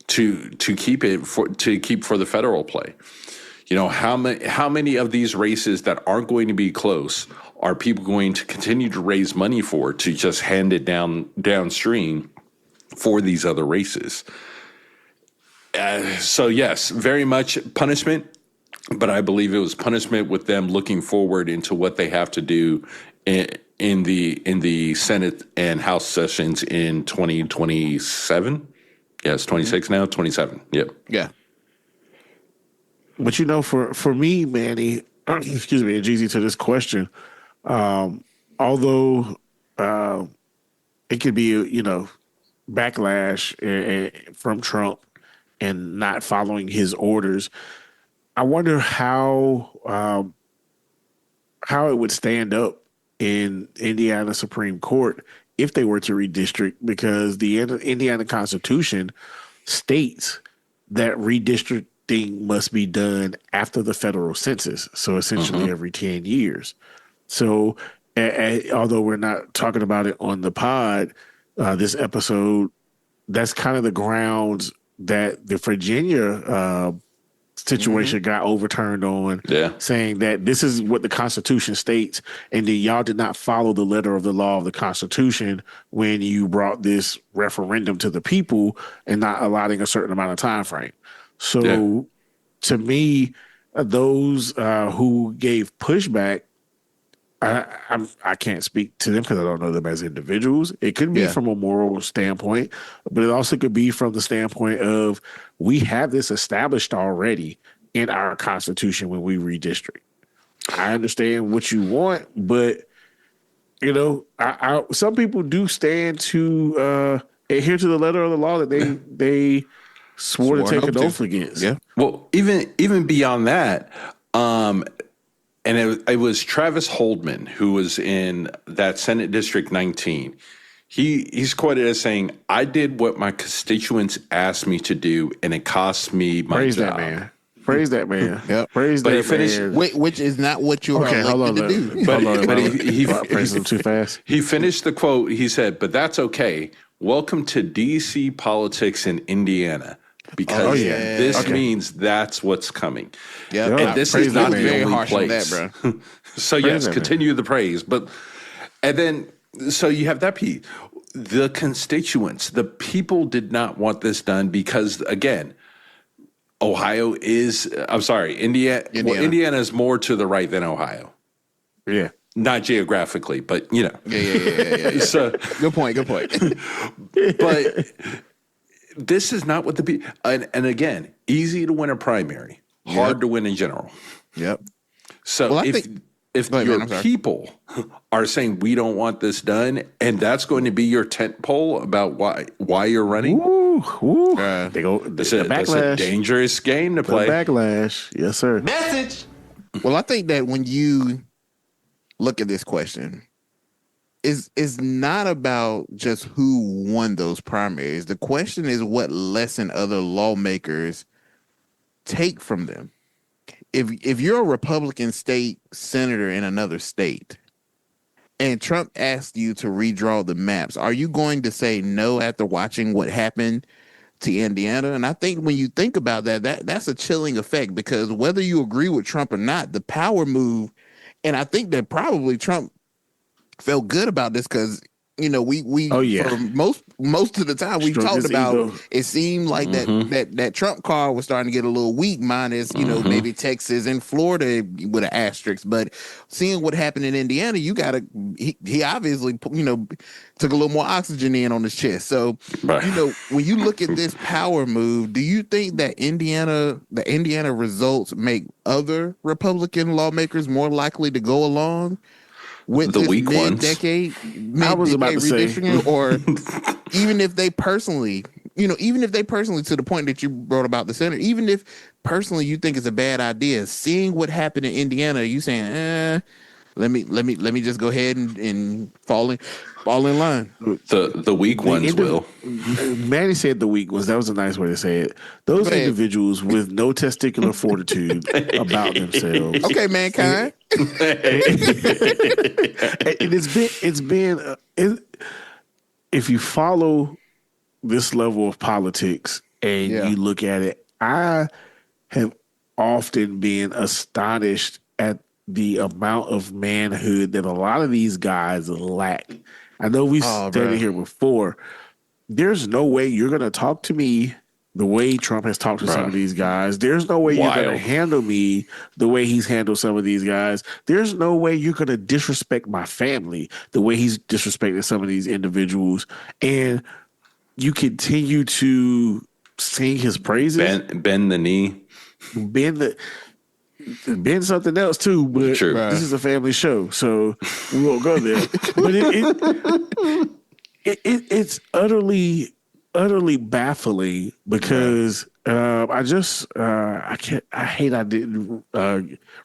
to keep for the federal play. You know, how many of these races that aren't going to be close are people going to continue to raise money for, to just hand it downstream for these other races? So yes, very much punishment, but I believe it was punishment with them looking forward into what they have to do in the Senate and House sessions in 2027. Yes, 26 now, 27. Yep. Yeah. But you know, for me, Manny, excuse me, and Jeezy, to this question, although it could be, you know, backlash from Trump and not following his orders, I wonder how it would stand up in Indiana Supreme Court if they were to redistrict, because the Indiana Constitution states that redistricting must be done after the federal census, so essentially every 10 years. So although we're not talking about it on the pod this episode, that's kind of the grounds that the Virginia situation got overturned on, saying that this is what the Constitution states, and then y'all did not follow the letter of the law of the Constitution when you brought this referendum to the people and not allotting a certain amount of time frame. So to me, those who gave pushback, I can't speak to them because I don't know them as individuals. It could be from a moral standpoint, but it also could be from the standpoint of, we have this established already in our Constitution when we redistrict. I understand what you want, but you know, some people do stand to adhere to the letter of the law that they swore to take an oath against. Yeah. Well, even beyond that, and it was Travis Holdman who was in that Senate District 19. He's quoted as saying, "I did what my constituents asked me to do, and it cost me my Praise job." that man. Praise that man. Yep. Praise But that he finished- man. Which is not what you are elected to do. But he praised him too fast. He finished the quote. He said, "But that's okay. Welcome to DC politics in Indiana, because this means that's what's coming." Yeah, And this is not the very only harsh on place. that, bro. So yes, continue the praise. And then so you have that piece. The constituents, the people did not want this done because, again, Ohio is, I'm sorry, Indiana. Well, Indiana is more to the right than Ohio. Yeah. Not geographically, but you know. Yeah. So, good point. but this is not what the people, and again, easy to win a primary, hard to win in general. Yep. So Well, if your people are saying we don't want this done, and that's going to be your tent pole about why you're running, they go. That's a dangerous game to play. The backlash, yes, sir. Message. Well, I think that when you look at this question, is not about just who won those primaries. The question is what lesson other lawmakers take from them. If you're a Republican state senator in another state and Trump asked you to redraw the maps, are you going to say no after watching what happened to Indiana? And I think when you think about that's a chilling effect, because whether you agree with Trump or not, the power move, and I think that probably Trump felt good about this because, you know, we for most of the time we talked about ego. It seemed like that Trump card was starting to get a little weak, minus, you know, maybe Texas and Florida with an asterisk. But seeing what happened in Indiana, he obviously, you know, took a little more oxygen in on his chest. So, you know, when you look at this power move, do you think that the Indiana results make other Republican lawmakers more likely to go along with the this weak ones? I was about to say, or even if they personally, to the point that you brought about the center, even if personally you think it's a bad idea, seeing what happened in Indiana, you saying, let me just go ahead and fall in line. The weak ones will. Manny said the weak ones. That was a nice way to say it. Those individuals with no testicular fortitude about themselves. Okay, mankind. It's been if you follow this level of politics and you look at it, I have often been astonished at the amount of manhood that a lot of these guys lack. I know we stated here before. There's no way you're going to talk to me the way Trump has talked to some of these guys. There's no way you're going to handle me the way he's handled some of these guys. There's no way you're going to disrespect my family the way he's disrespected some of these individuals. And you continue to sing his praises. Bend the knee. Bend something else too, but this is a family show, so we won't go there. But it's utterly baffling because I didn't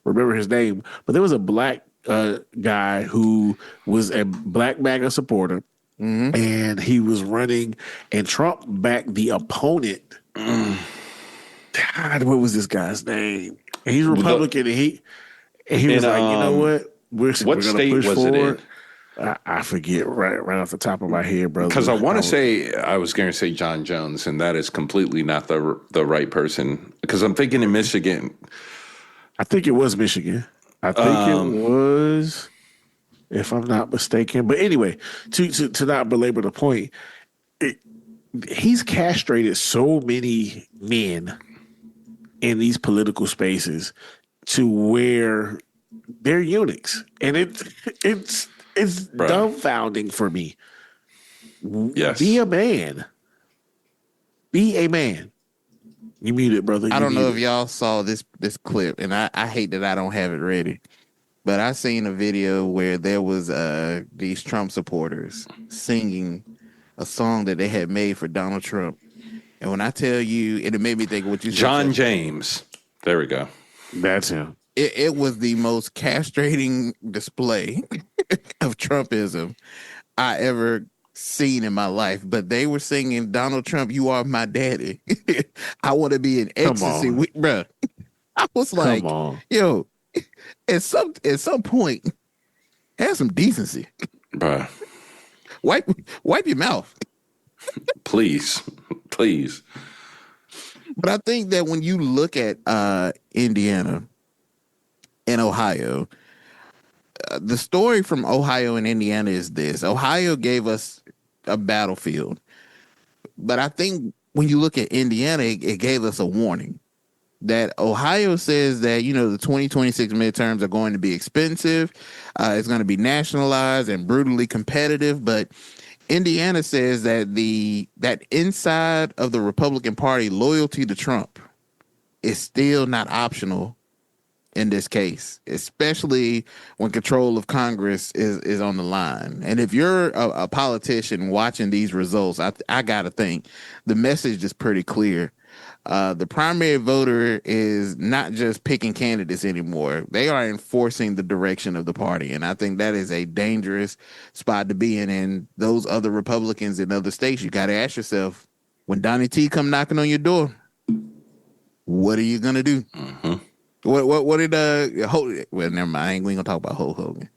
remember his name, but there was a black guy who was a Black MAGA supporter, and he was running, and Trump backed the opponent. God, what was this guy's name? And he's Republican, and he was like, you know what? We're going to push forward. I forget right off the top of my head, brother. Because I was going to say John Jones, and that is completely not the right person. Because I'm thinking in Michigan. I think it was Michigan. I think it was, if I'm not mistaken. But anyway, to not belabor the point, he's castrated so many men in these political spaces to where they're eunuchs, and it's dumbfounding for me. Yes, be a man. Be a man. You muted, brother. I don't know if y'all saw this clip, and I hate that I don't have it ready, but I seen a video where there was these Trump supporters singing a song that they had made for Donald Trump. And when I tell you, it made me think of what you said. John James. There we go. That's him. It was the most castrating display of Trumpism I ever seen in my life. But they were singing, Donald Trump, you are my daddy. I want to be in ecstasy. Bruh. I was like, yo, at some point, have some decency. Bruh. Wipe your mouth. Please. But I think that when you look at Indiana and Ohio, the story from Ohio and Indiana is this. Ohio gave us a battlefield. But I think when you look at Indiana, it gave us a warning. that Ohio says that, the 2026 midterms are going to be expensive. It's going to be nationalized and brutally competitive. But Indiana says that that inside of the Republican Party, loyalty to Trump is still not optional in this case, especially when control of Congress is on the line. And if you're a politician watching these results, I got to think the message is pretty clear. The primary voter is not just picking candidates anymore. They are enforcing the direction of the party. And I think that is a dangerous spot to be in. And those other Republicans in other states, you got to ask yourself, when Donnie T come knocking on your door, what are you going to do? Mm-hmm. What did well, never mind. We ain't gonna talk about Hulk Hogan.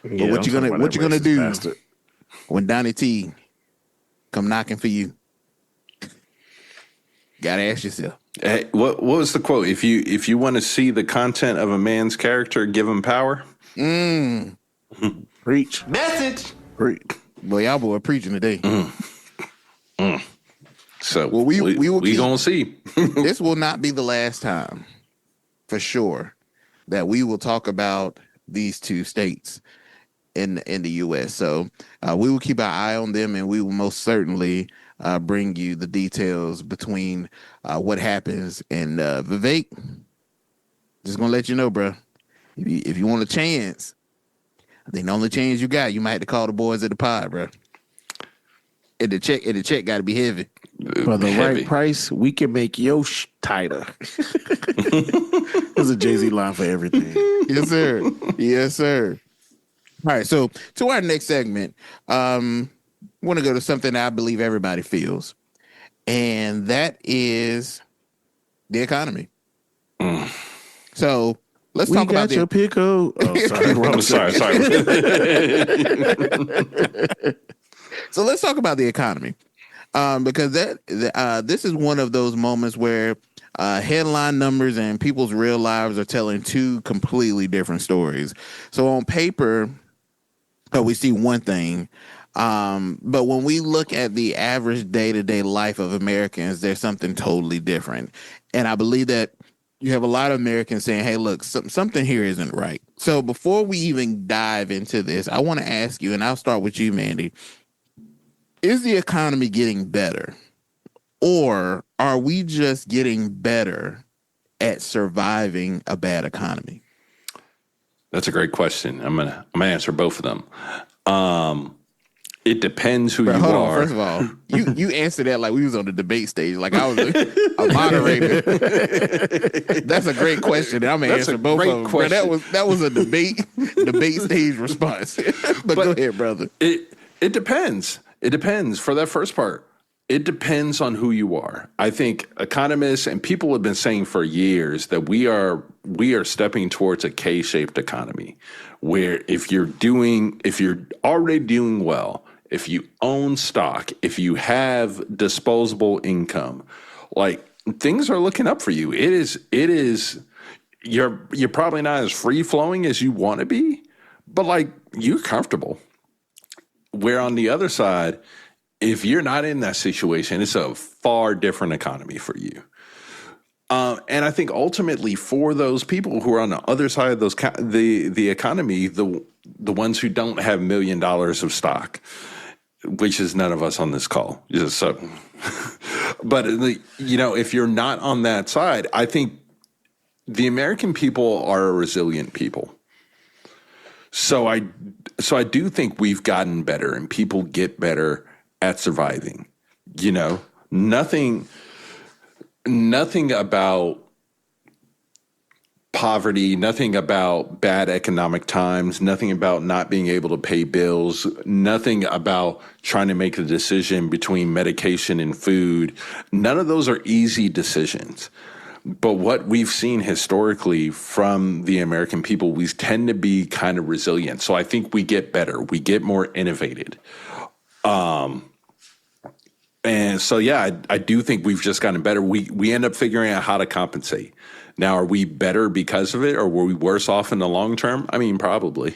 But Yeah, what you gonna do bastard when Donnie T come knocking for you? Gotta ask yourself. Hey, what was the quote? If you want to see the content of a man's character, give him power. Preach. Message. Preach. Boy, y'all boy preaching today. So well, we gonna see. This will not be the last time, for sure, that we will talk about these two states in the U.S. So we will keep our eye on them, and we will most certainly bring you the details between what happens. And Vivek, just gonna let you know, bro, if you want a chance, I think the only chance you got, you might have to call the boys at the pod, bro. And the check got to be heavy. For the right price, we can make your tighter. There's a Jay-Z line for everything. Yes, sir. Yes, sir. All right, so to our next segment, I want to go to something that I believe everybody feels, and that is the economy. So let's talk about your pickle. Oh, sorry. sorry. So let's talk about the economy, because this is one of those moments where headline numbers and people's real lives are telling two completely different stories. So on paper, we see one thing, but when we look at the average day-to-day life of Americans, there's something totally different. And I believe that you have a lot of Americans saying, hey, look, something here isn't right. So before we even dive into this, I want to ask you, and I'll start with you, Mandy. Is the economy getting better, or are we just getting better at surviving a bad economy? That's a great question. I'm gonna answer both of them. It depends who you hold are. On, first of all, you answered that like we was on the debate stage, like I was a moderator. That's a great question, and I'm gonna answer both of them. Bro, that was a debate stage response. but go ahead, brother. It depends. It depends. For that first part, it depends on who you are. I think economists and people have been saying for years that we are stepping towards a K-shaped economy, where if you're already doing well, if you own stock, if you have disposable income, like things are looking up for you. It is. You're probably not as free flowing as you want to be, but like you're comfortable. Where on the other side, if you're not in that situation, it's a far different economy for you. And I think ultimately for those people who are on the other side of the economy, the ones who don't have $1 million of stock, which is none of us on this call. But if you're not on that side, I think the American people are a resilient people. So I do think we've gotten better, and people get better at surviving. Nothing about poverty, nothing about bad economic times, nothing about not being able to pay bills, nothing about trying to make a decision between medication and food. None of those are easy decisions. But what we've seen historically from the American people, we tend to be kind of resilient. So I think we get better. We get more innovative. And so, yeah, I do think we've just gotten better. We end up figuring out how to compensate. Now, are we better because of it, or were we worse off in the long term? I mean, probably.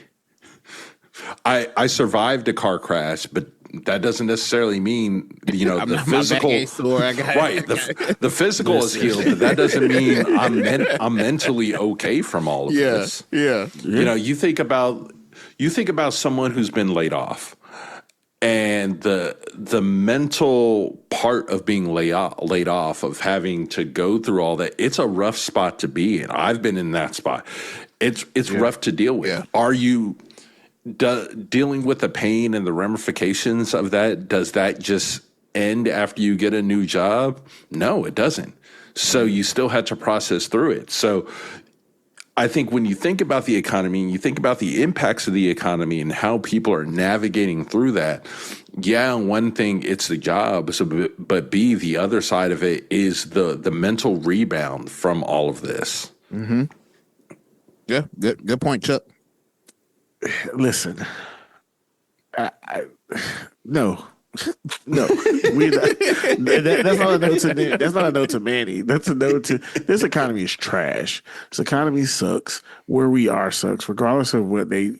I survived a car crash, but that doesn't necessarily mean, you know, the my physical. back ain't sore. I got Right. The physical is healed, but that doesn't mean I'm mentally okay from all of this. Yeah. You know, you think about someone who's been laid off, and the mental part of being laid off, of having to go through all that. It's a rough spot to be in. I've been in that spot. It's rough to deal with. Yeah. Are you dealing with the pain and the ramifications of that? Does that just end after you get a new job? No, it doesn't. So you still had to process through it. So I think when you think about the economy and you think about the impacts of the economy and how people are navigating through that, yeah, one thing, it's the job, but B, the other side of it is the mental rebound from all of this. Mm-hmm. Yeah, good point, Chuck. Listen, no. No, we not, that's not a note to. That's not a note to Manny. That's a note to this economy is trash. This economy sucks. Where we are sucks, regardless of what they.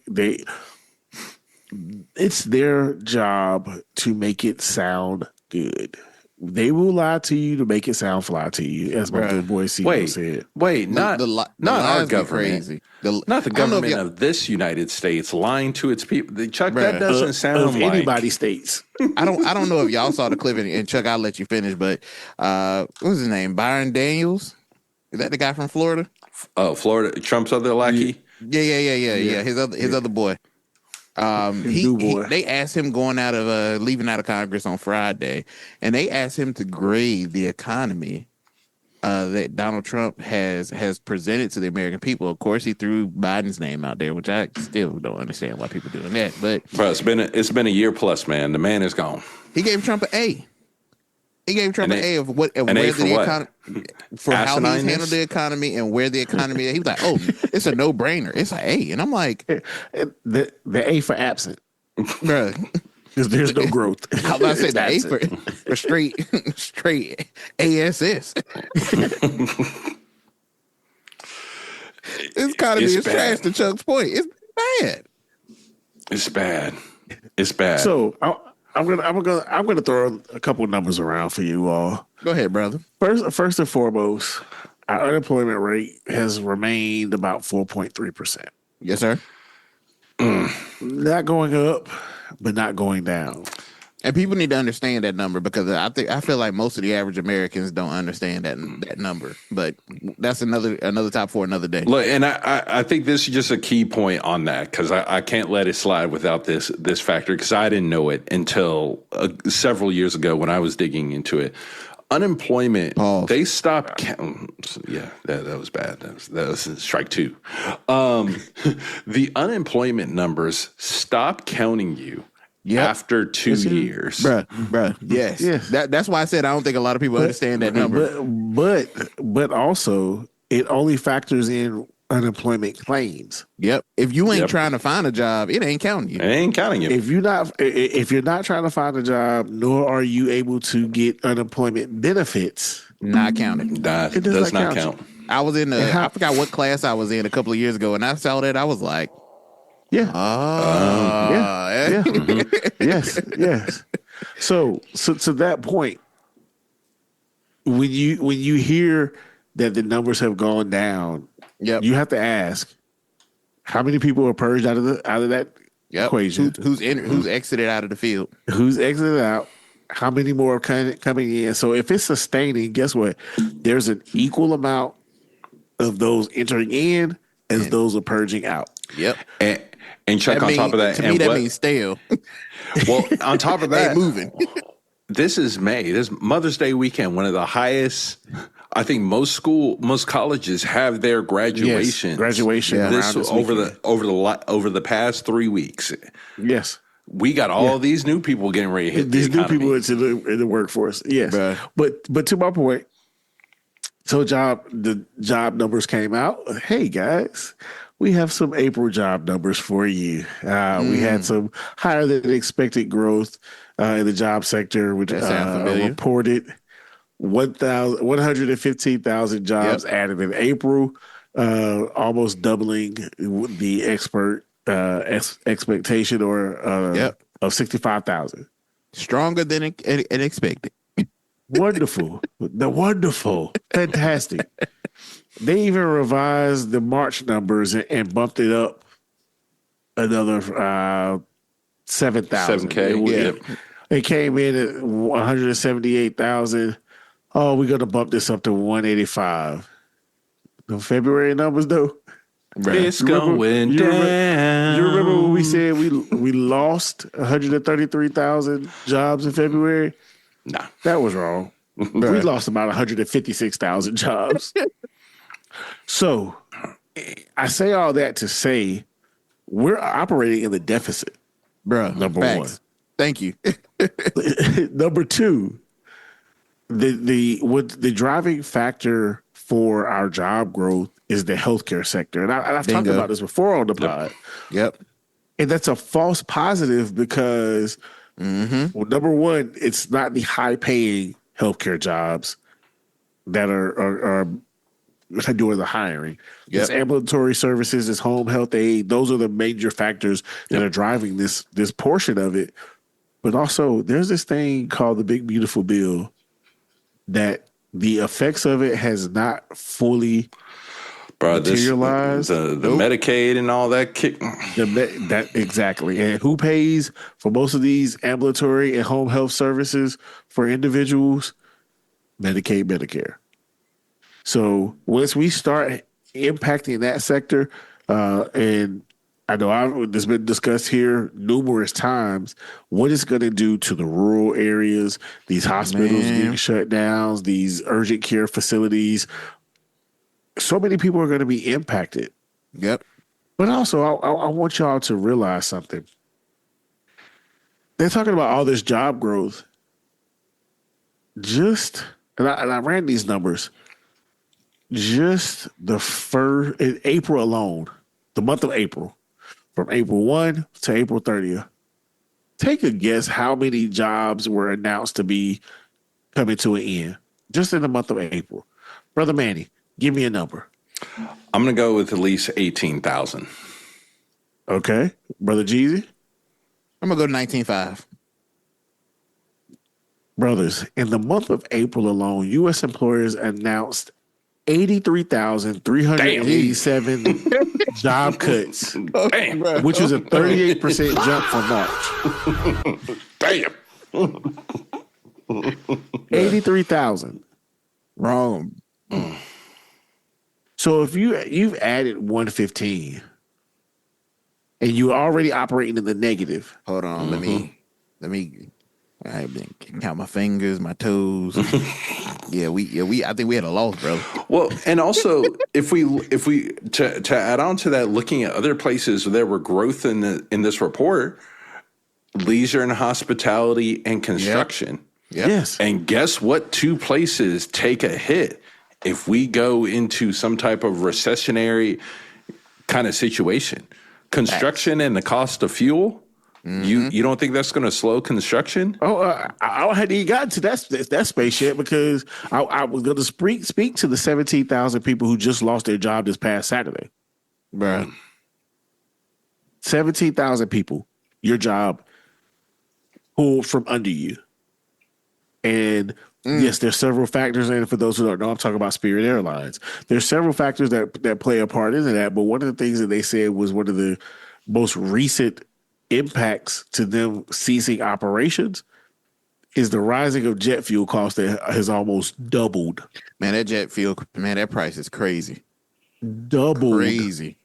It's their job to make it sound good. They will lie to you to make it sound fly to you, as my good boy CEO said. Wait, not our government. Crazy. Not the government of this United States lying to its people. Chuck, that doesn't sound of like anybody's states. I don't know if y'all saw the clip, and Chuck, I'll let you finish. But what was his name? Byron Daniels. Is that the guy from Florida? Florida, Trump's other lackey. Yeah. His other boy. They asked him leaving out of Congress on Friday, and they asked him to grade the economy that Donald Trump has presented to the American people. Of course, he threw Biden's name out there, which I still don't understand why people are doing that. But bro, it's been a year plus, man. The man is gone. He gave Trump an A. He gave Trump an A of where the economy for how he's handled the economy and where the economy. He was like, "Oh, it's a no-brainer. It's an A," and I'm like, "The A for absent, bro." Because there's no growth. I was about to say the A for straight ASS. This economy is trash. To Chuck's point, it's bad. It's bad. So I'm gonna throw a couple of numbers around for you all. Go ahead, brother. First and foremost, our unemployment rate has remained about 4.3%. Yes, sir. Not going up, but not going down. And people need to understand that number, because I feel like most of the average Americans don't understand that number. But that's another topic for another day. Look, and I think this is just a key point on that, because I can't let it slide without this factor, because I didn't know it until several years ago when I was digging into it. Unemployment, they stopped counting. Yeah, that was bad. That was strike two. The unemployment numbers stopped counting you. Yep. After 2 years, bruh, yes. That's why I said I don't think a lot of people understand that number. But also it only factors in unemployment claims. Yep. If you ain't trying to find a job, it ain't counting you. It ain't counting you. If you're not trying to find a job, nor are you able to get unemployment benefits, not counted. It does not count. I was in I forgot what class I was in a couple of years ago, and I saw that I was like, yeah. Yes. So to that point, when you hear that the numbers have gone down, you have to ask, how many people are purged out of that equation? Who's exited out of the field? Who's exited out? How many more are coming in? So if it's sustaining, guess what? There's an equal amount of those entering in as those are purging out. Yep. And Chuck, on top of that, to me that means stale. Well, on top of that, moving. This is May. This Mother's Day weekend, one of the highest. I think most colleges have their graduation. Yes, graduation over the past 3 weeks. Yes, we got all these new people getting ready to hit these new people into the workforce. Yes, but to my point, so the job numbers came out. Hey guys, we have some April job numbers for you. We had some higher than expected growth in the job sector, which reported 115,000 jobs added in April, almost doubling the expectation of 65,000. Stronger than expected. Wonderful. Wonderful. Fantastic. They even revised the March numbers and bumped it up another 7,000. 7K. It came in at 178,000. Oh, we're going to bump this up to 185. The February numbers, though. It's going down. You remember when we said we lost 133,000 jobs in February? Nah. That was wrong. We lost about 156,000 jobs. So I say all that to say we're operating in the deficit. Bro, number facts. one. Thank you. Number two, the driving factor for our job growth is the healthcare sector. And I've talked about this before on the pod. Yep. And that's a false positive because, well, number one, it's not the high-paying healthcare jobs that are doing the hiring. Yep. It's ambulatory services, it's home health aid. Those are the major factors that are driving this portion of it. But also, there's this thing called the Big Beautiful Bill that the effects of it has not fully materialized. The Medicaid and all that kick. That exactly. And who pays for most of these ambulatory and home health services for individuals? Medicaid, Medicare. So once we start impacting that sector, and I know it's been discussed here numerous times, what it's going to do to the rural areas, these hospitals getting shut down, these urgent care facilities. So many people are going to be impacted. Yep. But also, I want y'all to realize something. They're talking about all this job growth. And I ran these numbers. Just in April alone, the month of April, from April 1 to April 30th, take a guess how many jobs were announced to be coming to an end just in the month of April. Brother Manny, give me a number. I'm going to go with at least 18,000. Okay. Brother Jeezy? I'm going to go to 19.5. Brothers, in the month of April alone, U.S. employers announced 83,387 job cuts, which is a 38% jump from March. Damn. 83,000. Wrong. So if you've added 115 and you're already operating in the negative. Hold on, let me I've been count my fingers, my toes. I think we had a loss, bro. Well, and also if we to add on to that, looking at other places where there were growth in this report, leisure and hospitality and construction. Yep. Yes. And guess what? Two places take a hit if we go into some type of recessionary kind of situation. Construction and the cost of fuel. You don't think that's going to slow construction? I hadn't even gotten to that space yet because I was going to speak to the 17,000 people who just lost their job this past Saturday. Bro. 17,000 people, your job pulled from under you. And yes, there's several factors in it. For those who don't know, I'm talking about Spirit Airlines. There's several factors that play a part into that. But one of the things that they said was one of the most recent impacts to them ceasing operations is the rising of jet fuel cost that has almost doubled. Man, that jet fuel, that price is crazy. Doubled. Crazy.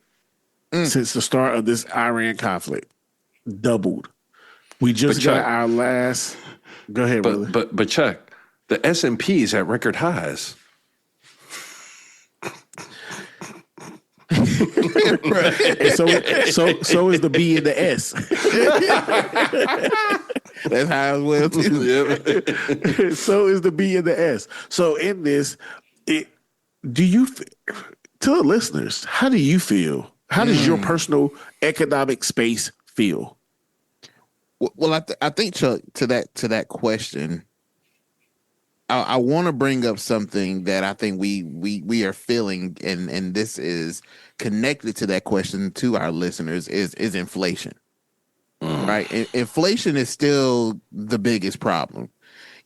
Since the start of this Iran conflict. Doubled. We just got our last... Go ahead, brother. But Chuck, the S&P is at record highs. And so is the B and the S. That's high as well too. So is the B and the S. So in this, to the listeners, how do you feel? How does your personal economic space feel? Well, I think Chuck, to that question, I want to bring up something that I think we are feeling, and this is connected to that question to our listeners is inflation. right? Inflation is still the biggest problem.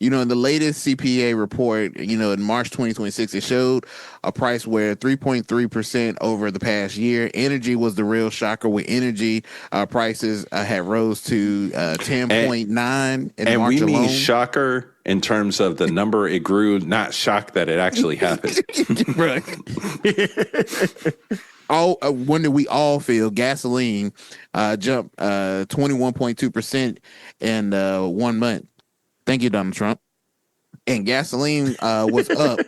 You know, in the latest CPA report, you know, in March 2026, it showed a price where 3.3% over the past year. Energy was the real shocker, with energy prices had rose to 10.9 in March and we alone. mean shocker in terms of the number it grew, not shock that it actually happened. Right. When did we all feel gasoline jumped 21.2% in 1 month? Thank you, Donald Trump. And gasoline was up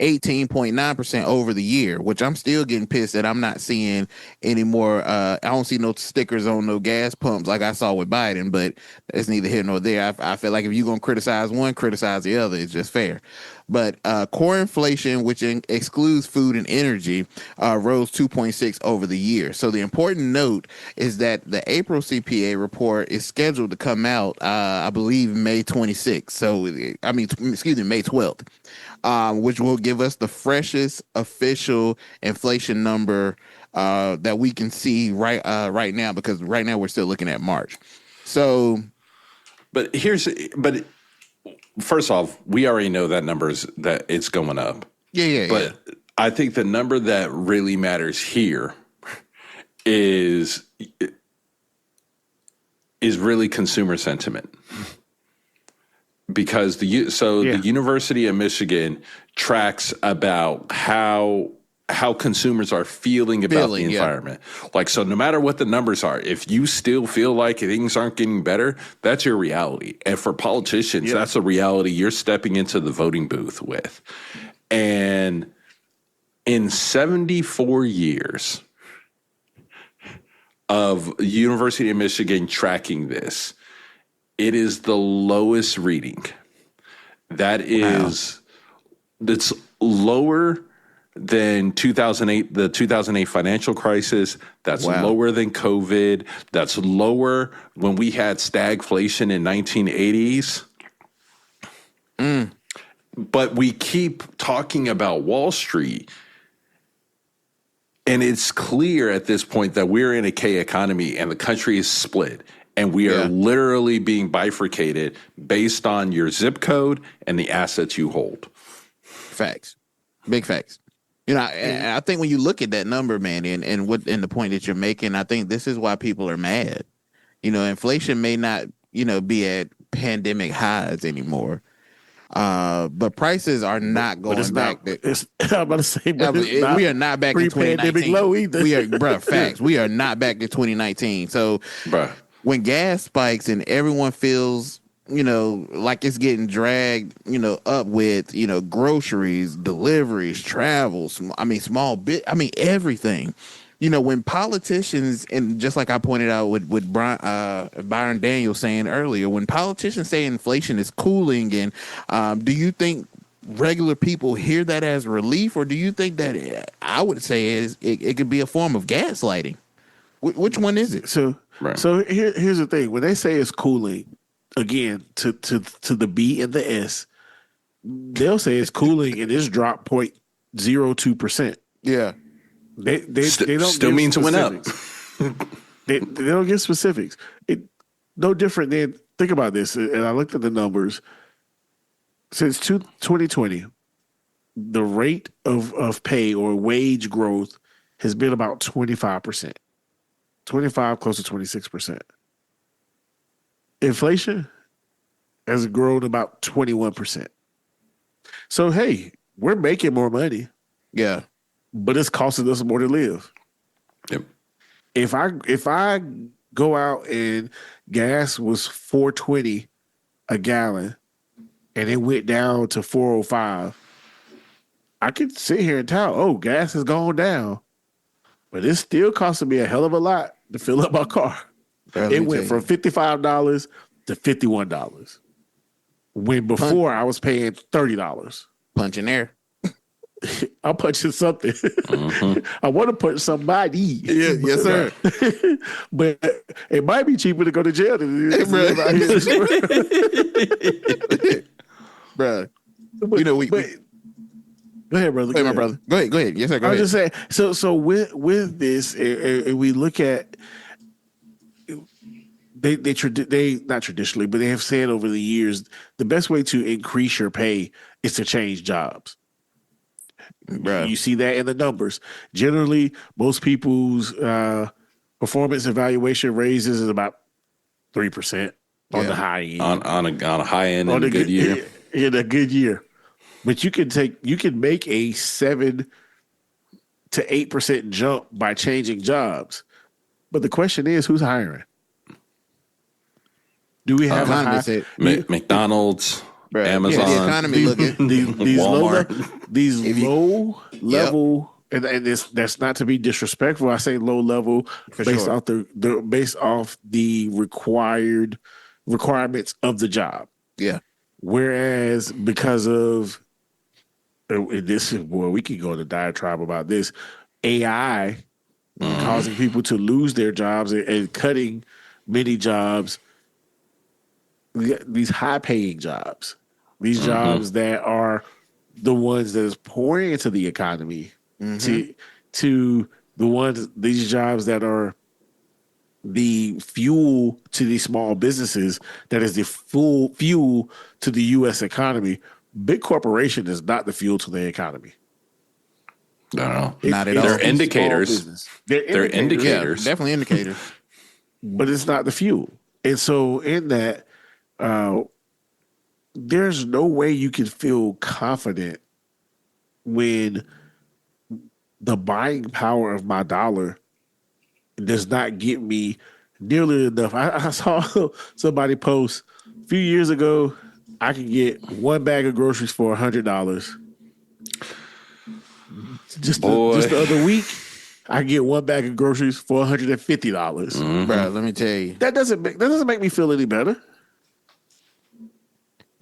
18.9% over the year, which I'm still getting pissed that I'm not seeing any more. I don't see no stickers on no gas pumps like I saw with Biden, but it's neither here nor there. I feel like if you're going to criticize one, criticize the other. It's just fair. But core inflation, which excludes food and energy, rose 2.6 over the year. So the important note is that the April CPA report is scheduled to come out, I believe, May 26th. So, May 12th, which will give us the freshest official inflation number that we can see right now, because right now we're still looking at March. So, but first off, we already know that it's going up. But I think the number that really matters here is really consumer sentiment. Because the University of Michigan tracks about how consumers are feeling about the environment. Like, so no matter what the numbers are, if you still feel like things aren't getting better, that's your reality. And for politicians, that's a reality you're stepping into the voting booth with. And in 74 years of University of Michigan tracking this, it is the lowest reading. That's lower than 2008, the 2008 financial crisis. That's lower than COVID. That's lower when we had stagflation in 1980s. But we keep talking about Wall Street. And it's clear at this point that we're in a K economy and the country is split. And we are literally being bifurcated based on your zip code and the assets you hold. Facts. Big facts. You know, and I think when you look at that number, man, and the point that you're making, I think this is why people are mad. You know, inflation may not, be at pandemic highs anymore. But prices are not going back. I'm about to say, we are not back to 2019. Low either. Facts. We are not back to 2019. So, when gas spikes and everyone feels, like it's getting dragged, up with, groceries, deliveries, travels, everything. When politicians, and just like I pointed out with Byron Daniels saying earlier, when politicians say inflation is cooling, and do you think regular people hear that as relief, or do you think that I would say it could be a form of gaslighting? Which one is it? So here's the thing: when they say it's cooling, again to the B and the S, they'll say it's cooling and it's dropped 0.02%. Yeah. They don't still means it went up. they don't give specifics. No different than, think about this, and I looked at the numbers. Since 2020, the rate of pay or wage growth has been about 25%. 25, close to 26%. Inflation has grown about 21%. So, hey, we're making more money. Yeah. But it's costing us more to live. Yep. If I go out and gas was $4.20 a gallon and it went down to $4.05, I could sit here and tell, oh, gas has gone down. But it's still costing me a hell of a lot to fill up my car. It went from $55 to $51. When before I was paying $30. Punching air. I'm punching something. Mm-hmm. I want to punch somebody. Yeah, yes, sir. But it might be cheaper to go to jail than it is to live out here. Bro. Go ahead, brother. Go ahead, my brother. Go ahead. Yes, sir. Go ahead. I was just saying, so with this, and we look at they not traditionally, but they have said over the years the best way to increase your pay is to change jobs. Bruh. You see that in the numbers. Generally, most people's performance evaluation raises is about 3% on the high end. On a high end in a good year. In a good year. But you can make a 7 to 8% jump by changing jobs. But the question is, who's hiring? Do we have McDonald's, Bruh, Amazon, yeah, the economy looking these Walmart. low level, and that's not to be disrespectful. I say low level based off the requirements of the job. Yeah. Whereas because of this, we could go into diatribe about this AI causing people to lose their jobs and cutting many jobs. These high-paying jobs, these jobs that are the ones that is pouring into the economy, to these jobs that are the fuel to these small businesses, that is the full fuel to the U.S. economy. Big corporation is not the fuel to the economy. No, not at all. They're indicators. They're indicators. Yeah, definitely indicators. But it's not the fuel. And so in that, there's no way you can feel confident when the buying power of my dollar does not get me nearly enough. I saw somebody post a few years ago, I could get one bag of groceries for $100. Just the other week, I get one bag of groceries for $150. Bro, let me tell you, that doesn't make me feel any better.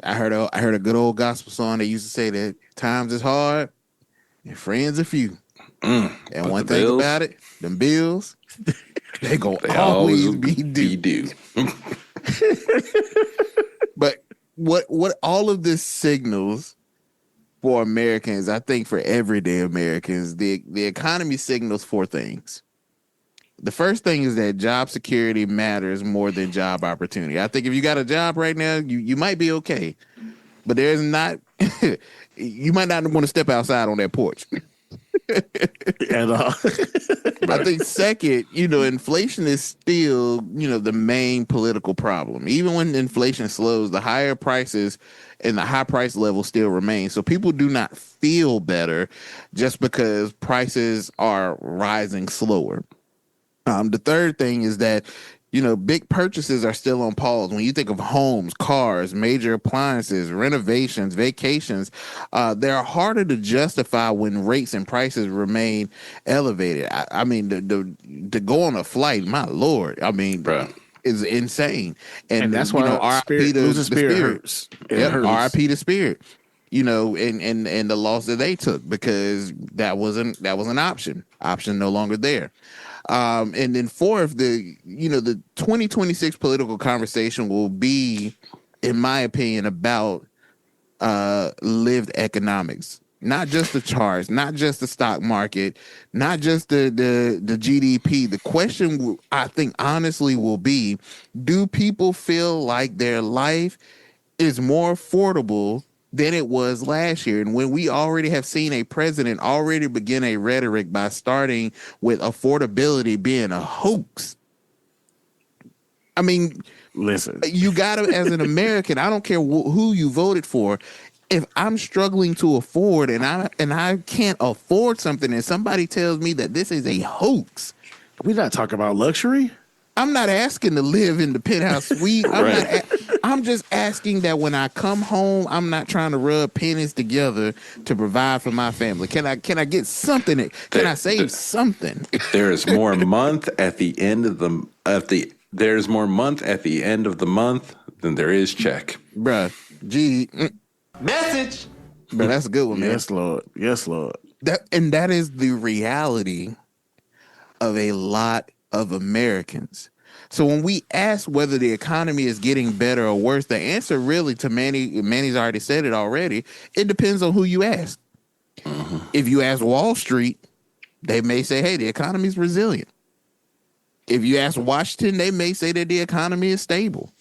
I heard a good old gospel song that used to say that times is hard and friends are few. And one thing about it, them bills, they always be due. But what all of this signals for Americans, I think for everyday Americans, the economy signals 4 things. The first thing is that job security matters more than job opportunity. I think if you got a job right now, you might be okay, but there's not. You might not want to step outside on that porch. At all. I think second, inflation is still, the main political problem. Even when inflation slows, the higher prices and the high price level still remain. So people do not feel better just because prices are rising slower. The third thing is that, big purchases are still on pause. When you think of homes, cars, major appliances, renovations, vacations, they're harder to justify when rates and prices remain elevated. I mean, to go on a flight, my Lord, is insane. And that's why RIP to the Spirit hurts. RIP to Spirit. And the loss that they took, because that was an option no longer there. And then fourth, the 2026 political conversation will be, in my opinion, about lived economics, not just the charts, not just the stock market, not just the GDP. The question, I think, honestly, will be, do people feel like their life is more affordable than it was last year? And when we already have seen a president already begin a rhetoric by starting with affordability being a hoax. I mean, listen, you got to, as an American, I don't care who you voted for. If I'm struggling to afford and I can't afford something and somebody tells me that this is a hoax. We're not talking about luxury. I'm not asking to live in the penthouse suite. I'm just asking that when I come home, I'm not trying to rub pennies together to provide for my family. Can I get something? Can I save something? There is more month at the end of there's more month at the end of the month than there is check. Bruh. Gee. Message. Bruh, that's a good one, man. Yes, Lord. Yes, Lord. That is the reality of a lot of Americans. So when we ask whether the economy is getting better or worse, the answer really to Manny's already said it already. It depends on who you ask. If you ask Wall Street, they may say, hey, the economy's resilient. If you ask Washington, they may say that the economy is stable.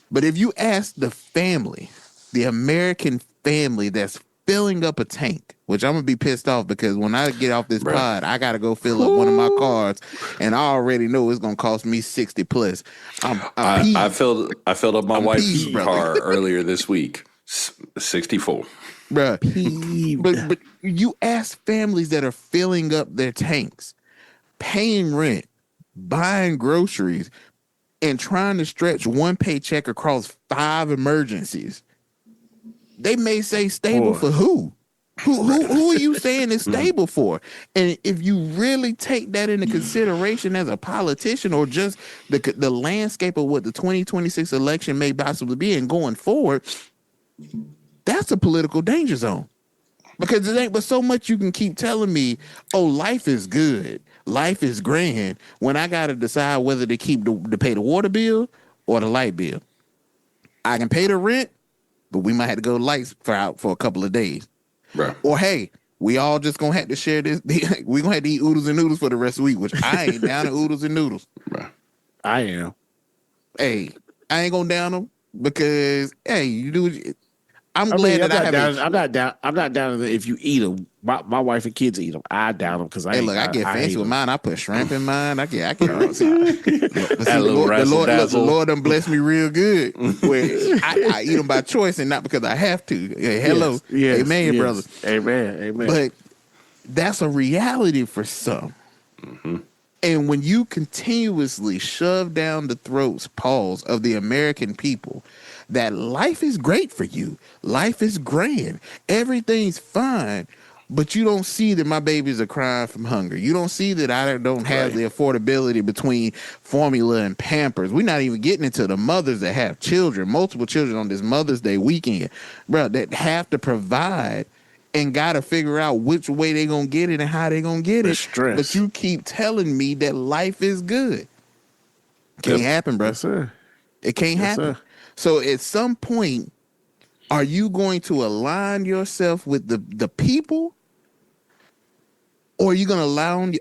But if you ask the family, the American family that's filling up a tank, which I'm going to be pissed off because when I get off this pod, I got to go fill up one of my cars, and I already know it's going to cost me 60 plus. I filled up my wife's car earlier this week, 64. Bruh. But you ask families that are filling up their tanks, paying rent, buying groceries, and trying to stretch one paycheck across 5 emergencies. They may say stable for who? Who are you saying is stable for? And if you really take that into consideration as a politician, or just the landscape of what the 2026 election may possibly be and going forward, that's a political danger zone. Because it ain't but so much you can keep telling me, oh, life is good, life is grand, when I got to decide whether to pay the water bill or the light bill. I can pay the rent, but we might have to go lights for a couple of days. Right. Or, hey, we all just going to have to share this. We going to have to eat oodles and noodles for the rest of the week, which I ain't down to oodles and noodles. Right. I am. Hey, I ain't going to down them because, hey, you do. I'm glad that I have. I'm not down to if you eat them. My wife and kids eat them. I down them because I get fancy with mine. I put shrimp in mine. I get. The Lord done bless me real good. Where I eat them by choice and not because I have to. Hello, amen, brother. Amen. But that's a reality for some. Mm-hmm. And when you continuously shove down the throats, Pauls, of the American people, that life is great for you, life is grand, everything's fine, but you don't see that my babies are crying from hunger. You don't see that I don't have the affordability between formula and Pampers. We're not even getting into the mothers that have children, multiple children on this Mother's Day weekend, bro, that have to provide and got to figure out which way they're going to get it and how they're going to get it. Stress. But you keep telling me that life is good. Can't happen, bro. Yes, sir. It can't happen. Sir. So at some point, are you going to align yourself with the people? Or are you going to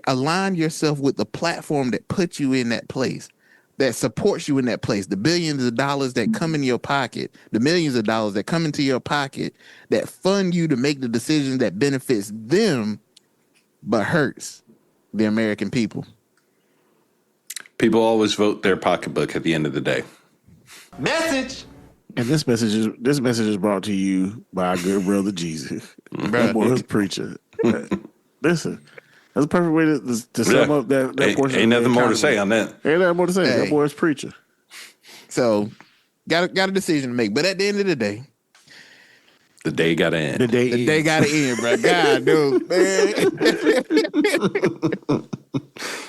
align yourself with the platform that puts you in that place, that supports you in that place, the billions of dollars that come in your pocket, the millions of dollars that come into your pocket, that fund you to make the decisions that benefits them, but hurts the American people? People always vote their pocketbook at the end of the day. Message. And this message is brought to you by our good brother Jeezy. That boy was preacher. Listen, that's a perfect way to sum up that portion. Ain't nothing more to say on that. Ain't nothing more to say. Hey. That boy is preacher. So, got a decision to make. But at the end of the day, the day got to end. The day got to end, bro. God, dude, man.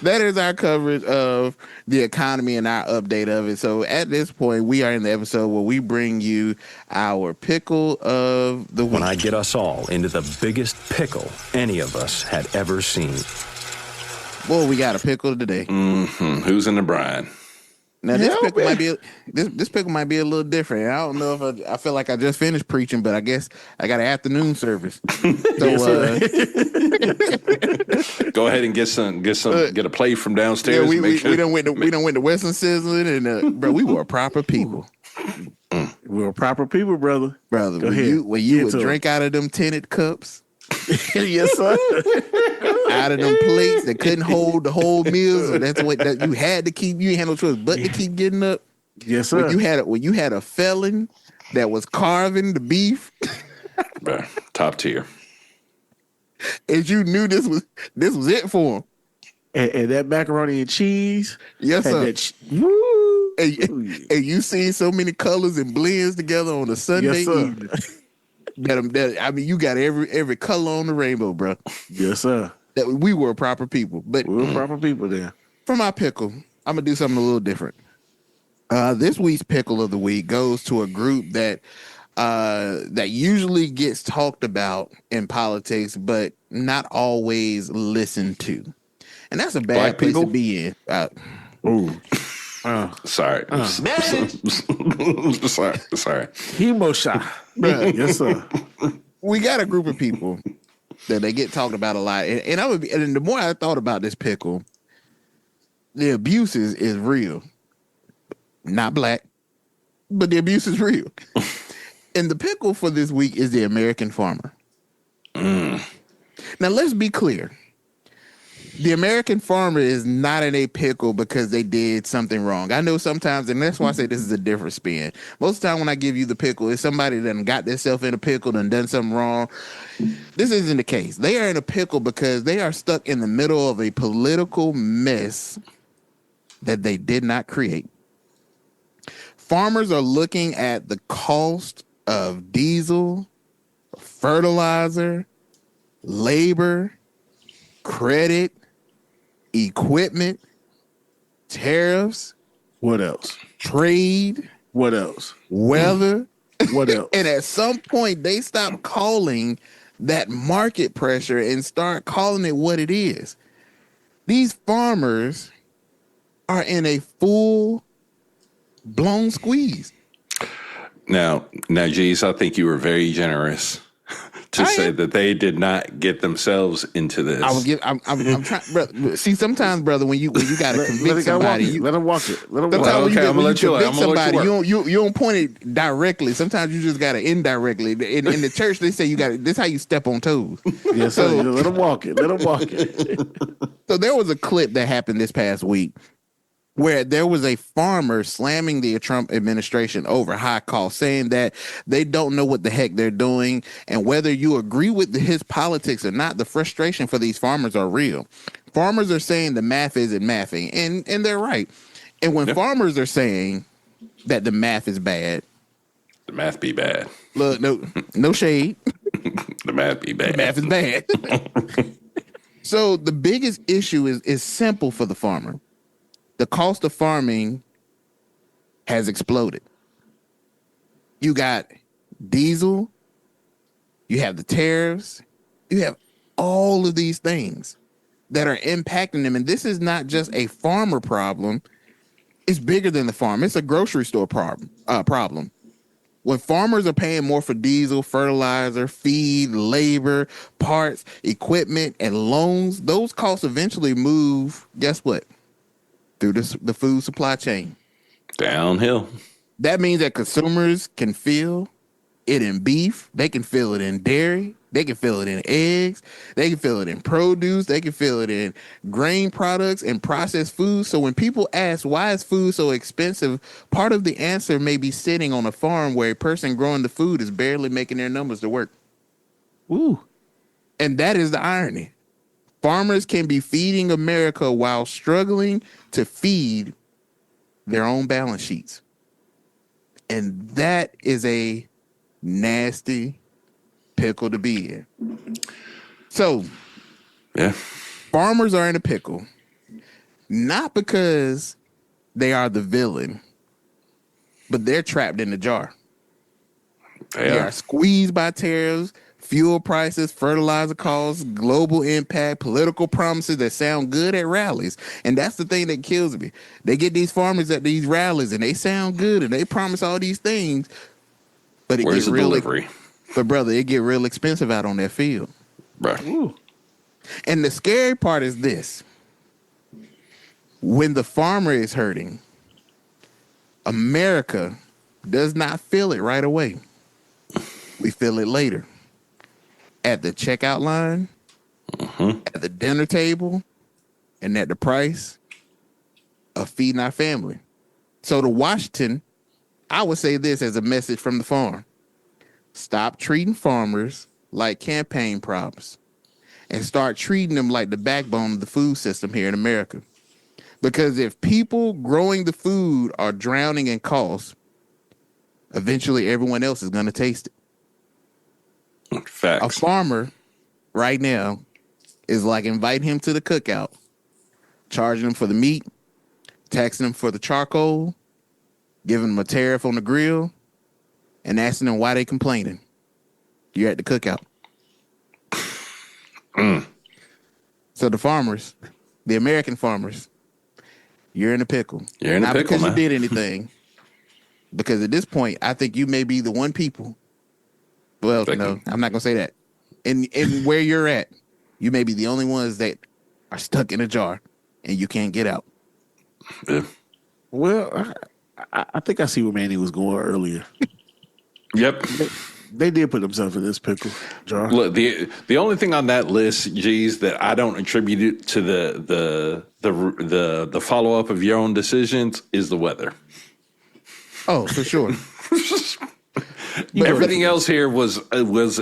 That is our coverage of the economy and our update of it. So at this point, we are in the episode where we bring you our pickle of the week. When I get us all into the biggest pickle any of us had ever seen. Boy, we got a pickle today. Mm-hmm. Who's in the brine? Now this pickle might be this pickle might be a little different. I don't know if I feel like I just finished preaching, but I guess I got an afternoon service. So go ahead and get a plate from downstairs. Yeah, we done went to Western Sizzling, and bro, we were proper people. We were proper people, brother. Brother, when you would drink out of them tinted cups. Yes, sir. Out of them plates that couldn't hold the whole meal, so that's what that you had to keep. You had no choice but to keep getting up. Yes, sir. When you had a felon that was carving the beef, top tier, and you knew this was it for him. And that macaroni and cheese, yes, sir. Woo! And you seen so many colors and blends together on a Sunday evening. You got every color on the rainbow, bro. Yes, sir. That we were proper people, but we were proper people there. For my pickle, I'm gonna do something a little different. This week's pickle of the week goes to a group that usually gets talked about in politics, but not always listened to, and that's a bad place to be in. Sorry. Sorry. Hemosha. Yes, sir. We got a group of people that they get talked about a lot. And the more I thought about this pickle, the abuse is real. Not black, but the abuse is real. And the pickle for this week is the American farmer. Now, let's be clear. The American farmer is not in a pickle because they did something wrong. I know sometimes, and that's why I say this is a different spin. Most of the time when I give you the pickle, it's somebody that got themselves in a pickle and done something wrong. This isn't the case. They are in a pickle because they are stuck in the middle of a political mess that they did not create. Farmers are looking at the cost of diesel, fertilizer, labor, credit, equipment, tariffs. What else? Trade. What else? Weather. What else? And at some point, they stop calling that market pressure and start calling it what it is. These farmers are in a full-blown squeeze. Now, Jeez, I think you were very generous to say that they did not get themselves into this. I'm trying, brother. See, sometimes, brother, when you got to convict somebody, let them walk it. Let them sometimes walk it. when I'm gonna let you convict somebody, work. you don't point it directly. Sometimes you just got to indirectly. In the church, they say you got to. This is how you step on toes. Yeah, so let them walk it. Let them walk it. So there was a clip that happened this past week where there was a farmer slamming the Trump administration over high costs, saying that they don't know what the heck they're doing. And whether you agree with his politics or not, the frustration for these farmers are real. Farmers are saying the math isn't mathing, and they're right. And when farmers are saying that the math is bad, the math be bad. look, no shade. The math be bad. The math is bad. So the biggest issue is simple for the farmer. The cost of farming has exploded. You got diesel, you have the tariffs, you have all of these things that are impacting them. And this is not just a farmer problem. It's bigger than the farm. It's a grocery store problem. When farmers are paying more for diesel, fertilizer, feed, labor, parts, equipment, and loans, those costs eventually move, guess what? Through the food supply chain. Downhill. That means that consumers can feel it in beef. They can feel it in dairy. They can feel it in eggs. They can feel it in produce. They can feel it in grain products and processed foods. So when people ask, why is food so expensive? Part of the answer may be sitting on a farm where a person growing the food is barely making their numbers to work. Woo. And that is the irony. Farmers can be feeding America while struggling to feed their own balance sheets. And that is a nasty pickle to be in. So, farmers are in a pickle, not because they are the villain, but they're trapped in the jar. They are squeezed by tariffs, fuel prices, fertilizer costs, global impact, political promises that sound good at rallies. And that's the thing that kills me. They get these farmers at these rallies and they sound good and they promise all these things, but it Where's gets the delivery? But brother, it get real expensive out on that field. Right. And the scary part is this. When the farmer is hurting, America does not feel it right away. We feel it later. At the checkout line, at the dinner table, and at the price of feeding our family. So to Washington, I would say this as a message from the farm. Stop treating farmers like campaign props and start treating them like the backbone of the food system here in America. Because if people growing the food are drowning in costs, eventually everyone else is going to taste it. Facts. A farmer right now is like inviting him to the cookout, charging him for the meat, taxing him for the charcoal, giving him a tariff on the grill, and asking them why they complaining. You're at the cookout. So the farmers, the American farmers, you're in a pickle. You're in a Not pickle, because man. you did anything. Because at this point, I think you may be the one people. Well, no, I'm not going to say that. And where you're at, you may be the only ones that are stuck in a jar and you can't get out. Yeah. Well, I think I see where Manny was going earlier. Yep. They did put themselves in this pickle, John. Look, the only thing on that list, G's, that I don't attribute it to the follow up of your own decisions is the weather. Oh, for sure. Everything else here was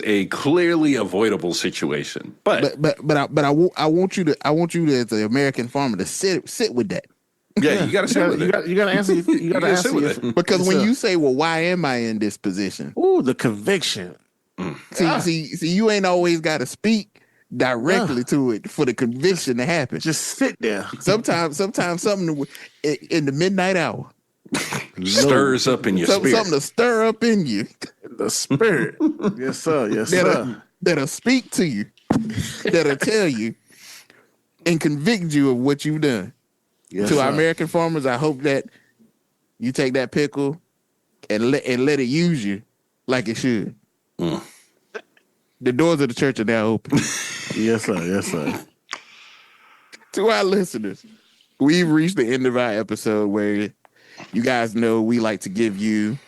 a clearly avoidable situation. But I want you to as the American farmer to sit with that. yeah, you got to sit with it. You got to answer. You got to sit with it. Because when you say, "Well, why am I in this position?" Ooh, the conviction. See, you ain't always got to speak directly to it for the conviction to happen. Just sit there. Sometimes something in the midnight hour Stirs up in your spirit. Something to stir up in you. The spirit. Yes, sir. Yes, sir. That'll speak to you. That'll tell you and convict you of what you've done. Yes, to sir. our American farmers, I hope that you take that pickle and let it use you like it should. The doors of the church are now open. Yes, sir. Yes, sir. To our listeners, we've reached the end of our episode where you guys know we like to give you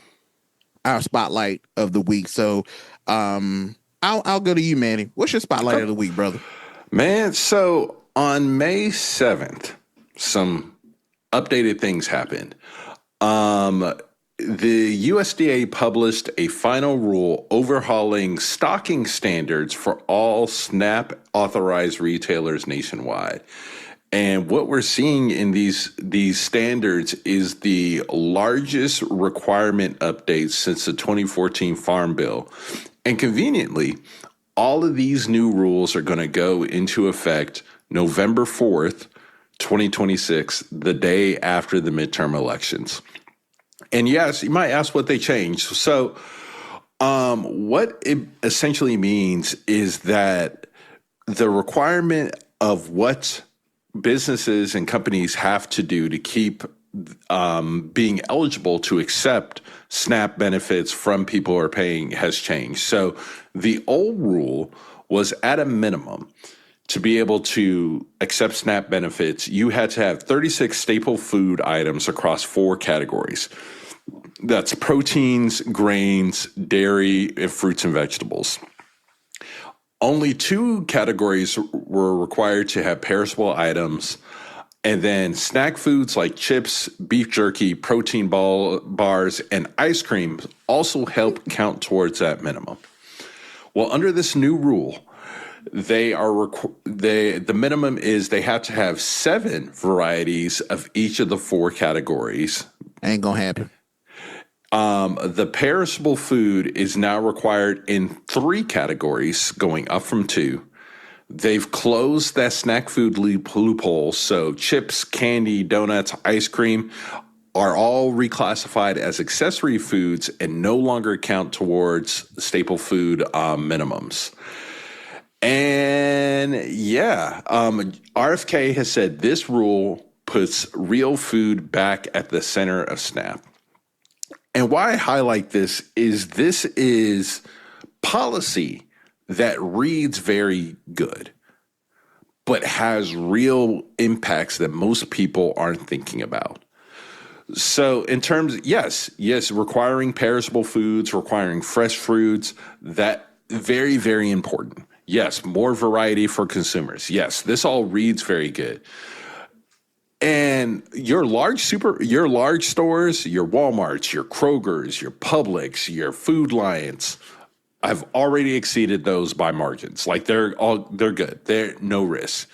our spotlight of the week. So I'll go to you, Manny. What's your spotlight of the week, brother? Man, so on May 7th, some updated things happened. The USDA published a final rule overhauling stocking standards for all SNAP authorized retailers nationwide. And what we're seeing in these standards is the largest requirement updates since the 2014 Farm Bill. And conveniently, all of these new rules are going to go into effect November 4th, 2026, the day after the midterm elections. And yes, you might ask what they changed. So what it essentially means is that the requirement of what businesses and companies have to do to keep being eligible to accept SNAP benefits from people who are paying has changed. So the old rule was at a minimum to be able to accept SNAP benefits, you had to have 36 staple food items across 4 categories. That's proteins, grains, dairy, and fruits and vegetables. Only 2 categories were required to have perishable items, and then snack foods like chips, beef jerky, protein bars, and ice cream also help count towards that minimum. Well, under this new rule, the minimum is they have to have 7 varieties of each of the 4 categories. Ain't gonna happen. The perishable food is now required in 3 categories, going up from 2. They've closed that snack food loophole, so chips, candy, donuts, ice cream are all reclassified as accessory foods and no longer count towards staple food minimums. And RFK has said this rule puts real food back at the center of SNAP. And why I highlight this is policy that reads very good, but has real impacts that most people aren't thinking about. So in terms, yes, requiring perishable foods, requiring fresh fruits, that very, very important. Yes, more variety for consumers. Yes, this all reads very good. And your large stores, your Walmarts, your Krogers, your Publix, your Food Lions have already exceeded those by margins. Like they're good. They're no risk.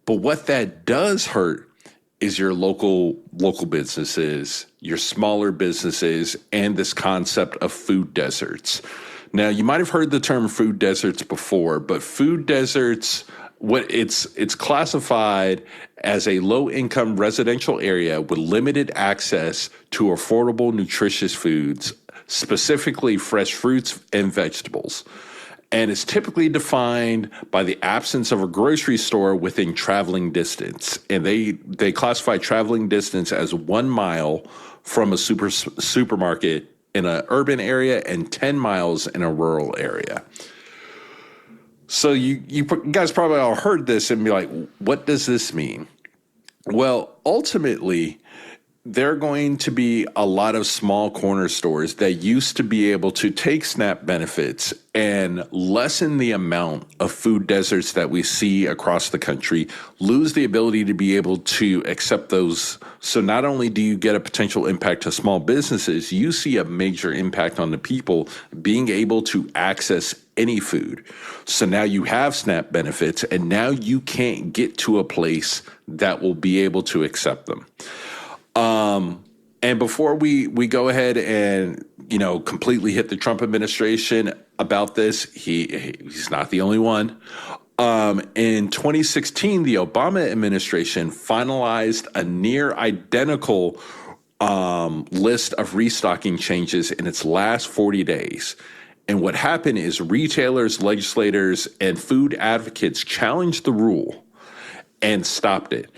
But what that does hurt is your local businesses, your smaller businesses, and this concept of food deserts. Now, you might have heard the term food deserts before, but food deserts, it's classified as a low-income residential area with limited access to affordable, nutritious foods, specifically fresh fruits and vegetables. And it's typically defined by the absence of a grocery store within traveling distance. And they classify traveling distance as 1 mile from a supermarket in an urban area and 10 miles in a rural area. So you guys probably all heard this and be like, what does this mean? Well, ultimately, there are going to be a lot of small corner stores that used to be able to take SNAP benefits and lessen the amount of food deserts that we see across the country, lose the ability to be able to accept those. So not only do you get a potential impact to small businesses, you see a major impact on the people being able to access any food. So now you have SNAP benefits, and now you can't get to a place that will be able to accept them. And before we go ahead and, completely hit the Trump administration about this, he's not the only one. In 2016, the Obama administration finalized a near identical list of restocking changes in its last 40 days. And what happened is retailers, legislators, and food advocates challenged the rule and stopped it.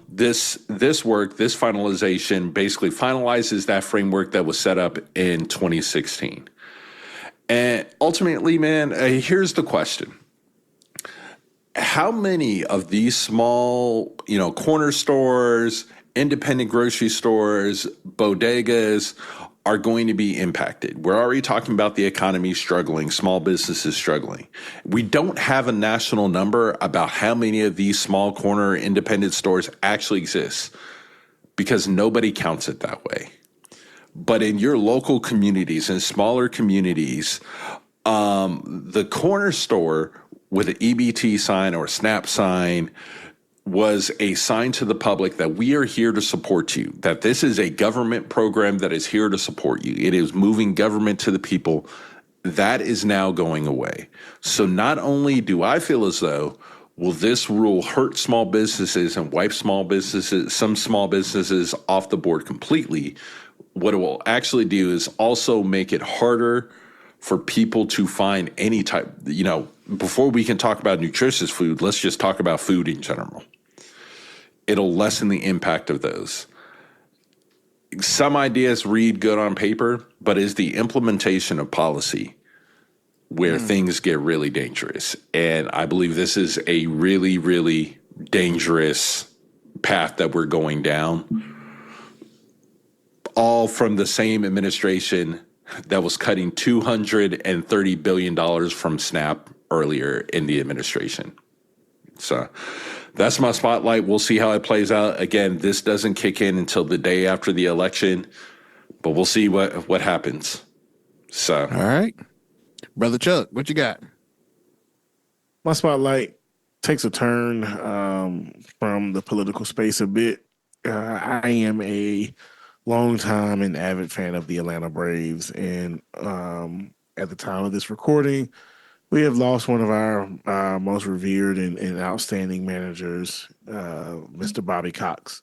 This finalization basically finalizes that framework that was set up in 2016. And ultimately, man, here's the question. How many of these small, corner stores, independent grocery stores, bodegas are going to be impacted? We're already talking about the economy struggling, small businesses struggling. We don't have a national number about how many of these small corner independent stores actually exist because nobody counts it that way. But in your local communities and smaller communities, the corner store with an EBT sign or a SNAP sign was a sign to the public that we are here to support you, that this is a government program that is here to support you. It is moving government to the people. That is now going away. So not only do I feel as though, will this rule hurt small businesses and wipe some small businesses off the board completely, what it will actually do is also make it harder for people to find any type, before we can talk about nutritious food, let's just talk about food in general. It'll lessen the impact of those. Some ideas read good on paper, but is the implementation of policy where things get really dangerous. And I believe this is a really, really dangerous path that we're going down. All from the same administration that was cutting $230 billion from SNAP earlier in the administration. So that's my spotlight. We'll see how it plays out. Again, this doesn't kick in until the day after the election, but we'll see what happens. So, all right. Brother Chuck, what you got? My spotlight takes a turn from the political space a bit. I am a longtime and avid fan of the Atlanta Braves, and at the time of this recording, we have lost one of our most revered and outstanding managers, Mr. Bobby Cox.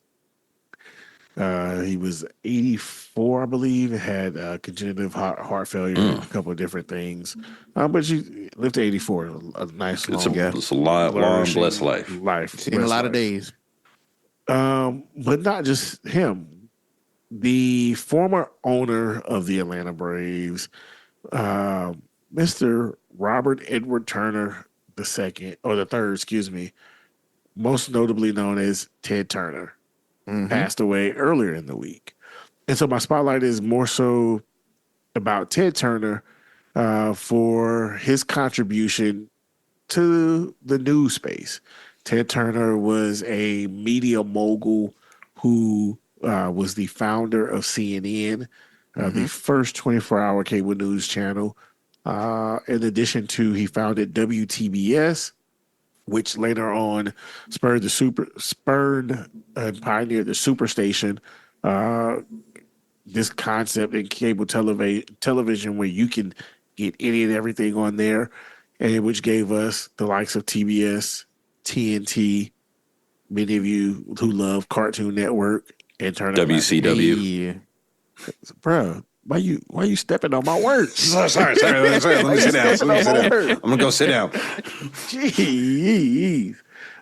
He was 84, I believe, had congenital heart failure, a couple of different things. But she lived to 84, a nice long, it's a long, blessed life. Seen a lot of days. But not just him. The former owner of the Atlanta Braves, Mr. Robert Edward Turner II, or the third, excuse me, most notably known as Ted Turner, passed away earlier in the week. And so my spotlight is more so about Ted Turner for his contribution to the news space. Ted Turner was a media mogul who was the founder of CNN, the first 24-hour cable news channel. In addition to, he founded WTBS, which later on spurred and pioneered the Superstation. This concept in cable television where you can get any and everything on there, and which gave us the likes of TBS, TNT, many of you who love Cartoon Network, and turn WCW. Hey, bro, why you stepping on my words? Sorry. Let me sit down. I'm gonna go sit down. Jeez.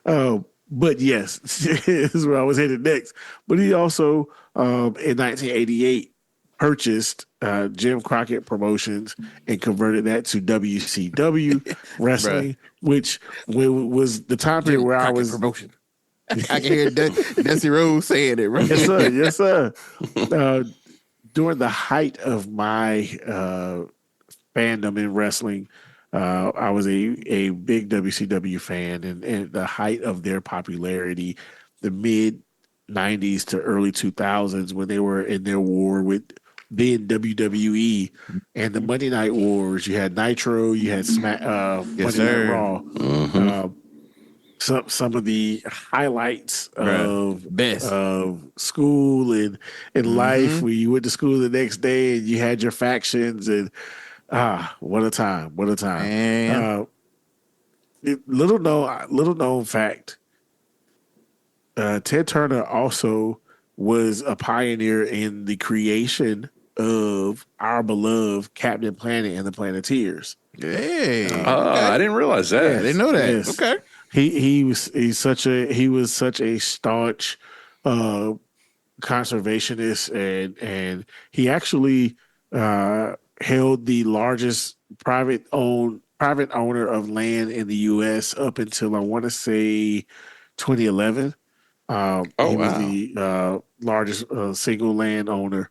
But yes, this is where I was headed next. But he also, in 1988, purchased Jim Crockett Promotions and converted that to WCW Wrestling, which was the time period where I was. Promotion. I can hear Dusty Rose saying it, right? Yes, sir. Yes, sir. During the height of my fandom in wrestling, I was a big WCW fan, and the height of their popularity, the mid '90s to early 2000s, when they were in their war with then WWE and the Monday Night Wars. You had Nitro, you had Monday Night Raw. Some of the highlights of school and life, where you went to school the next day and you had your factions, and what a time! What a time! Little known fact: Ted Turner also was a pioneer in the creation of our beloved Captain Planet and the Planeteers. Hey, I didn't realize that. I didn't know that. Yes. Okay. He was such a staunch conservationist, and he actually held the largest private owner of land in the U.S. up until, I want to say, 2011. He was the largest single land owner,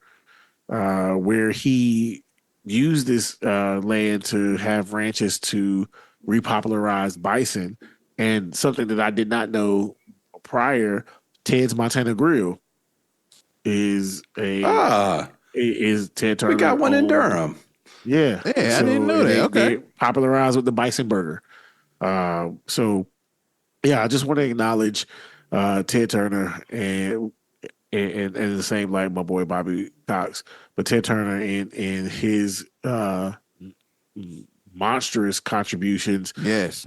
where he used this land to have ranches to repopularize bison. And something that I did not know prior, Ted's Montana Grill is is Ted Turner. We got one in Durham. Yeah. I didn't know that. Okay. They popularized with the bison burger. So yeah, I just want to acknowledge Ted Turner and the same like my boy Bobby Cox, but Ted Turner in his monstrous contributions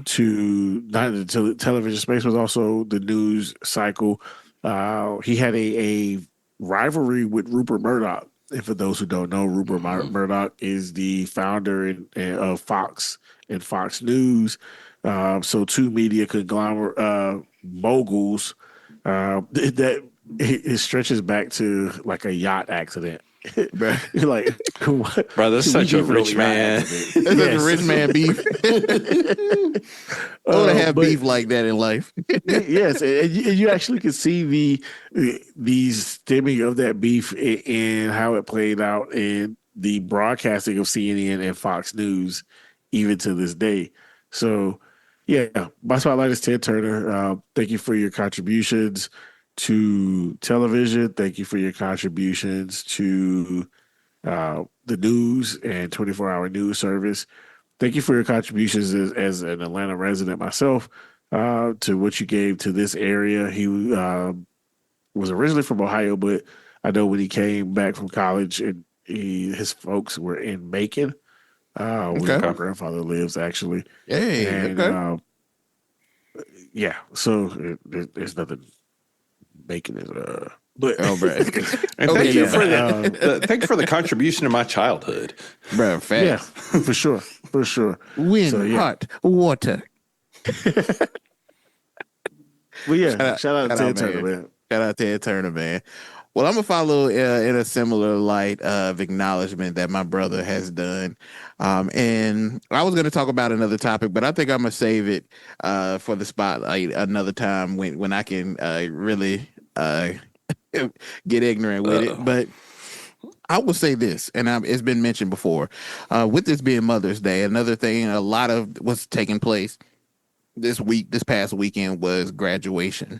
to not the television space, but also the news cycle. He had a rivalry with Rupert Murdoch. And for those who don't know, Rupert Murdoch is the founder of Fox and Fox News. So two media conglomerate moguls that it stretches back to like a yacht accident. Bro, you're like, bro, that's such a rich man. That's such a rich man beef. I want to have beef like that in life. Yes, and you actually can see the stemming of that beef and how it played out in the broadcasting of CNN and Fox News, even to this day. So, yeah, my spotlight is Ted Turner. Thank you for your contributions to television. Thank you for your contributions to the news and 24-hour news service. Thank you for your contributions as an Atlanta resident myself, to what you gave to this area. He was originally from Ohio, but I know when he came back from college, and his folks were in Macon, where my grandfather lives, actually. Hey, and, yeah, so there's nothing. Bacon is but thank you for the contribution to my childhood, bro. Facts. Yeah, for sure. Wind, hot water. Well, yeah, shout out to Ted Turner, man. Shout out to Ted Turner, man. Well, I'm gonna follow in a similar light of acknowledgement that my brother has done, and I was gonna talk about another topic, but I think I'm gonna save it for the spotlight another time when I can really get ignorant with it. But I will say this, and it's been mentioned before, with this being Mother's Day, another thing, a lot of what's taking place this past weekend was graduation.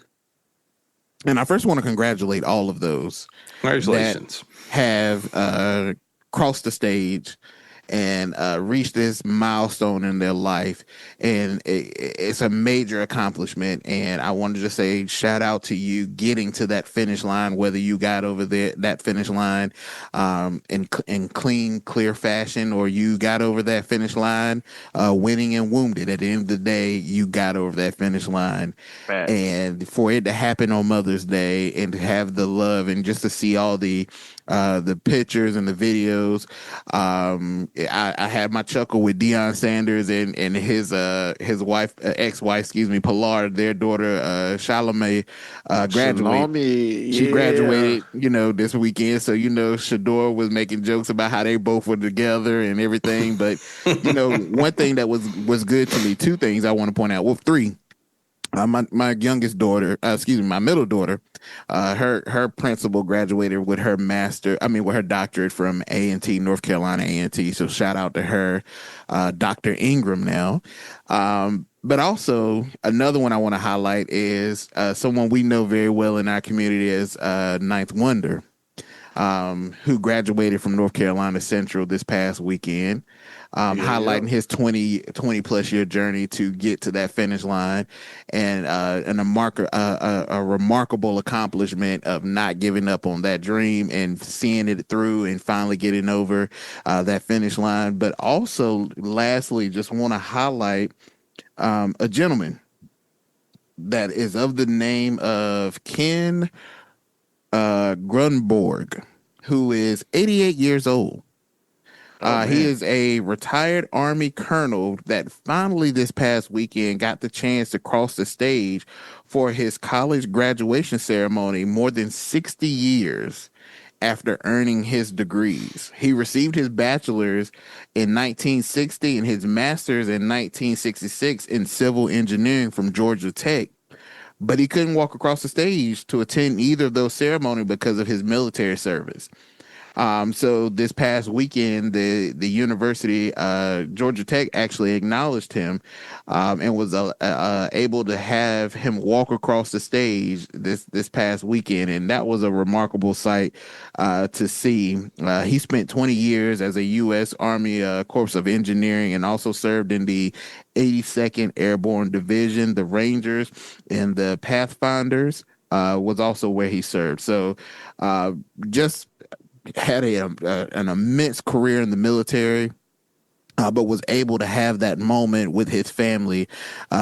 And I first want to congratulate all of those Congratulations. that have crossed the stage and reached this milestone in their life. And it's a major accomplishment. And I wanted to say shout out to you getting to that finish line, whether you got over that finish line in clean, clear fashion, or you got over that finish line winning and wounded. At the end of the day, you got over that finish line. Right. And for it to happen on Mother's Day and to have the love and just to see all the pictures and the videos, I had my chuckle with Deion Sanders and his wife, ex-wife, Pilar, their daughter, Shalome, graduated. She graduated, this weekend. So, Shador was making jokes about how they both were together and everything. But, one thing that was good to me, two things I want to point out. Well, three. My youngest daughter, my middle daughter, her principal graduated with her with her doctorate from A&T, North Carolina A&T. So shout out to her, Dr. Ingram now. But also another one I want to highlight is someone we know very well in our community as Ninth Wonder, who graduated from North Carolina Central this past weekend. Highlighting his 20 plus year journey to get to that finish line, and a remarkable accomplishment of not giving up on that dream and seeing it through and finally getting over that finish line. But also, lastly, just want to highlight a gentleman that is of the name of Ken Grunborg, who is 88 years old. He is a retired Army colonel that finally this past weekend got the chance to cross the stage for his college graduation ceremony more than 60 years after earning his degrees. He received his bachelor's in 1960 and his master's in 1966 in civil engineering from Georgia Tech. But he couldn't walk across the stage to attend either of those ceremonies because of his military service. So this past weekend, the university, Georgia Tech, actually acknowledged him and was able to have him walk across the stage this past weekend, and that was a remarkable sight to see. He spent 20 years as a U.S. Army Corps of Engineering and also served in the 82nd Airborne Division, the Rangers, and the Pathfinders. Was also where he served. So just had an immense career in the military, but was able to have that moment with his family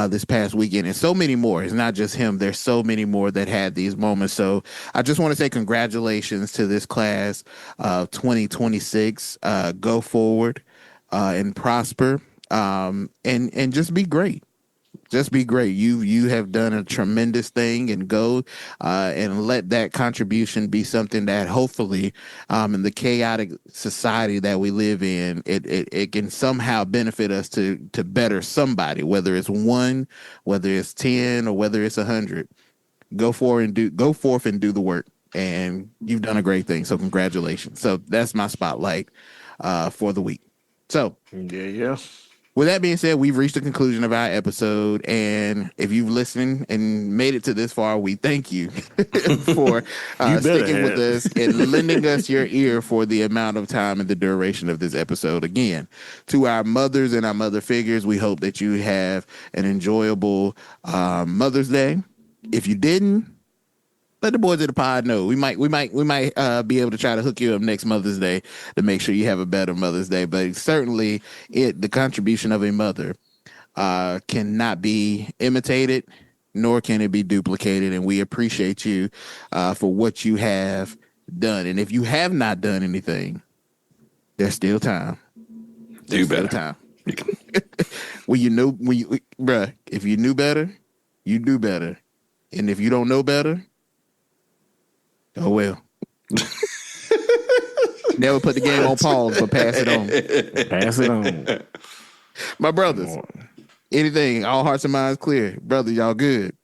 this past weekend, and so many more. It's not just him. There's so many more that had these moments. So I just want to say congratulations to this class of 2026. Go forward and prosper, and just be great. Just be great. You have done a tremendous thing, and go and let that contribution be something that hopefully in the chaotic society that we live in, it can somehow benefit us to better somebody, whether it's one, whether it's 10, or whether it's 100. Go forth and do the work, and you've done a great thing. So congratulations. So that's my spotlight for the week. So yeah. With that being said, we've reached the conclusion of our episode, and if you've listened and made it to this far, we thank you for sticking with us and lending us your ear for the amount of time and the duration of this episode. Again, to our mothers and our mother figures, we hope that you have an enjoyable Mother's Day. If you didn't, let the boys of the pod know. We might be able to try to hook you up next Mother's Day to make sure you have a better Mother's Day. But certainly, the contribution of a mother cannot be imitated, nor can it be duplicated. And we appreciate you for what you have done. And if you have not done anything, there's still time. Do better. Time. Bruh, if you knew better, you do better. And if you don't know better, oh well. Never put the game on pause, but pass it on. Pass it on. My brothers, anything, all hearts and minds clear. Brother, y'all good?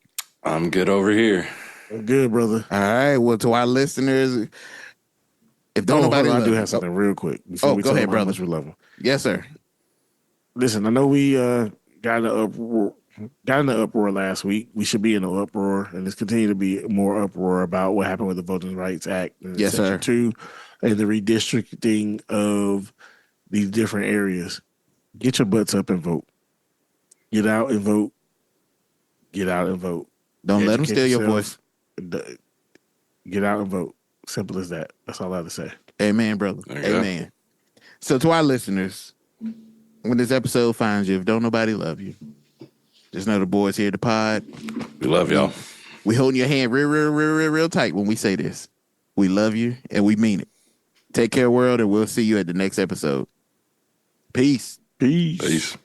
I'm good over here. I'm good, brother. All right. Well, to our listeners, if don't nobody I do have something real quick. Go ahead, brother. We love them. Yes, sir. Listen, I know we got in the uproar last week. We should be in the uproar, and there's continue to be more uproar about what happened with the Voting Rights Act and yes, Section sir. 2 and the redistricting of these different areas. Get your butts up and vote. Get out and vote. Get out and vote. Don't let them steal your voice. Get out and vote. Simple as that. That's all I have to say. Amen, brother. Amen. So to our listeners, when this episode finds you, if don't nobody love you, just know the boys here at the pod. We love y'all. We holding your hand real tight when we say this. We love you and we mean it. Take care, world, and we'll see you at the next episode. Peace. Peace. Peace.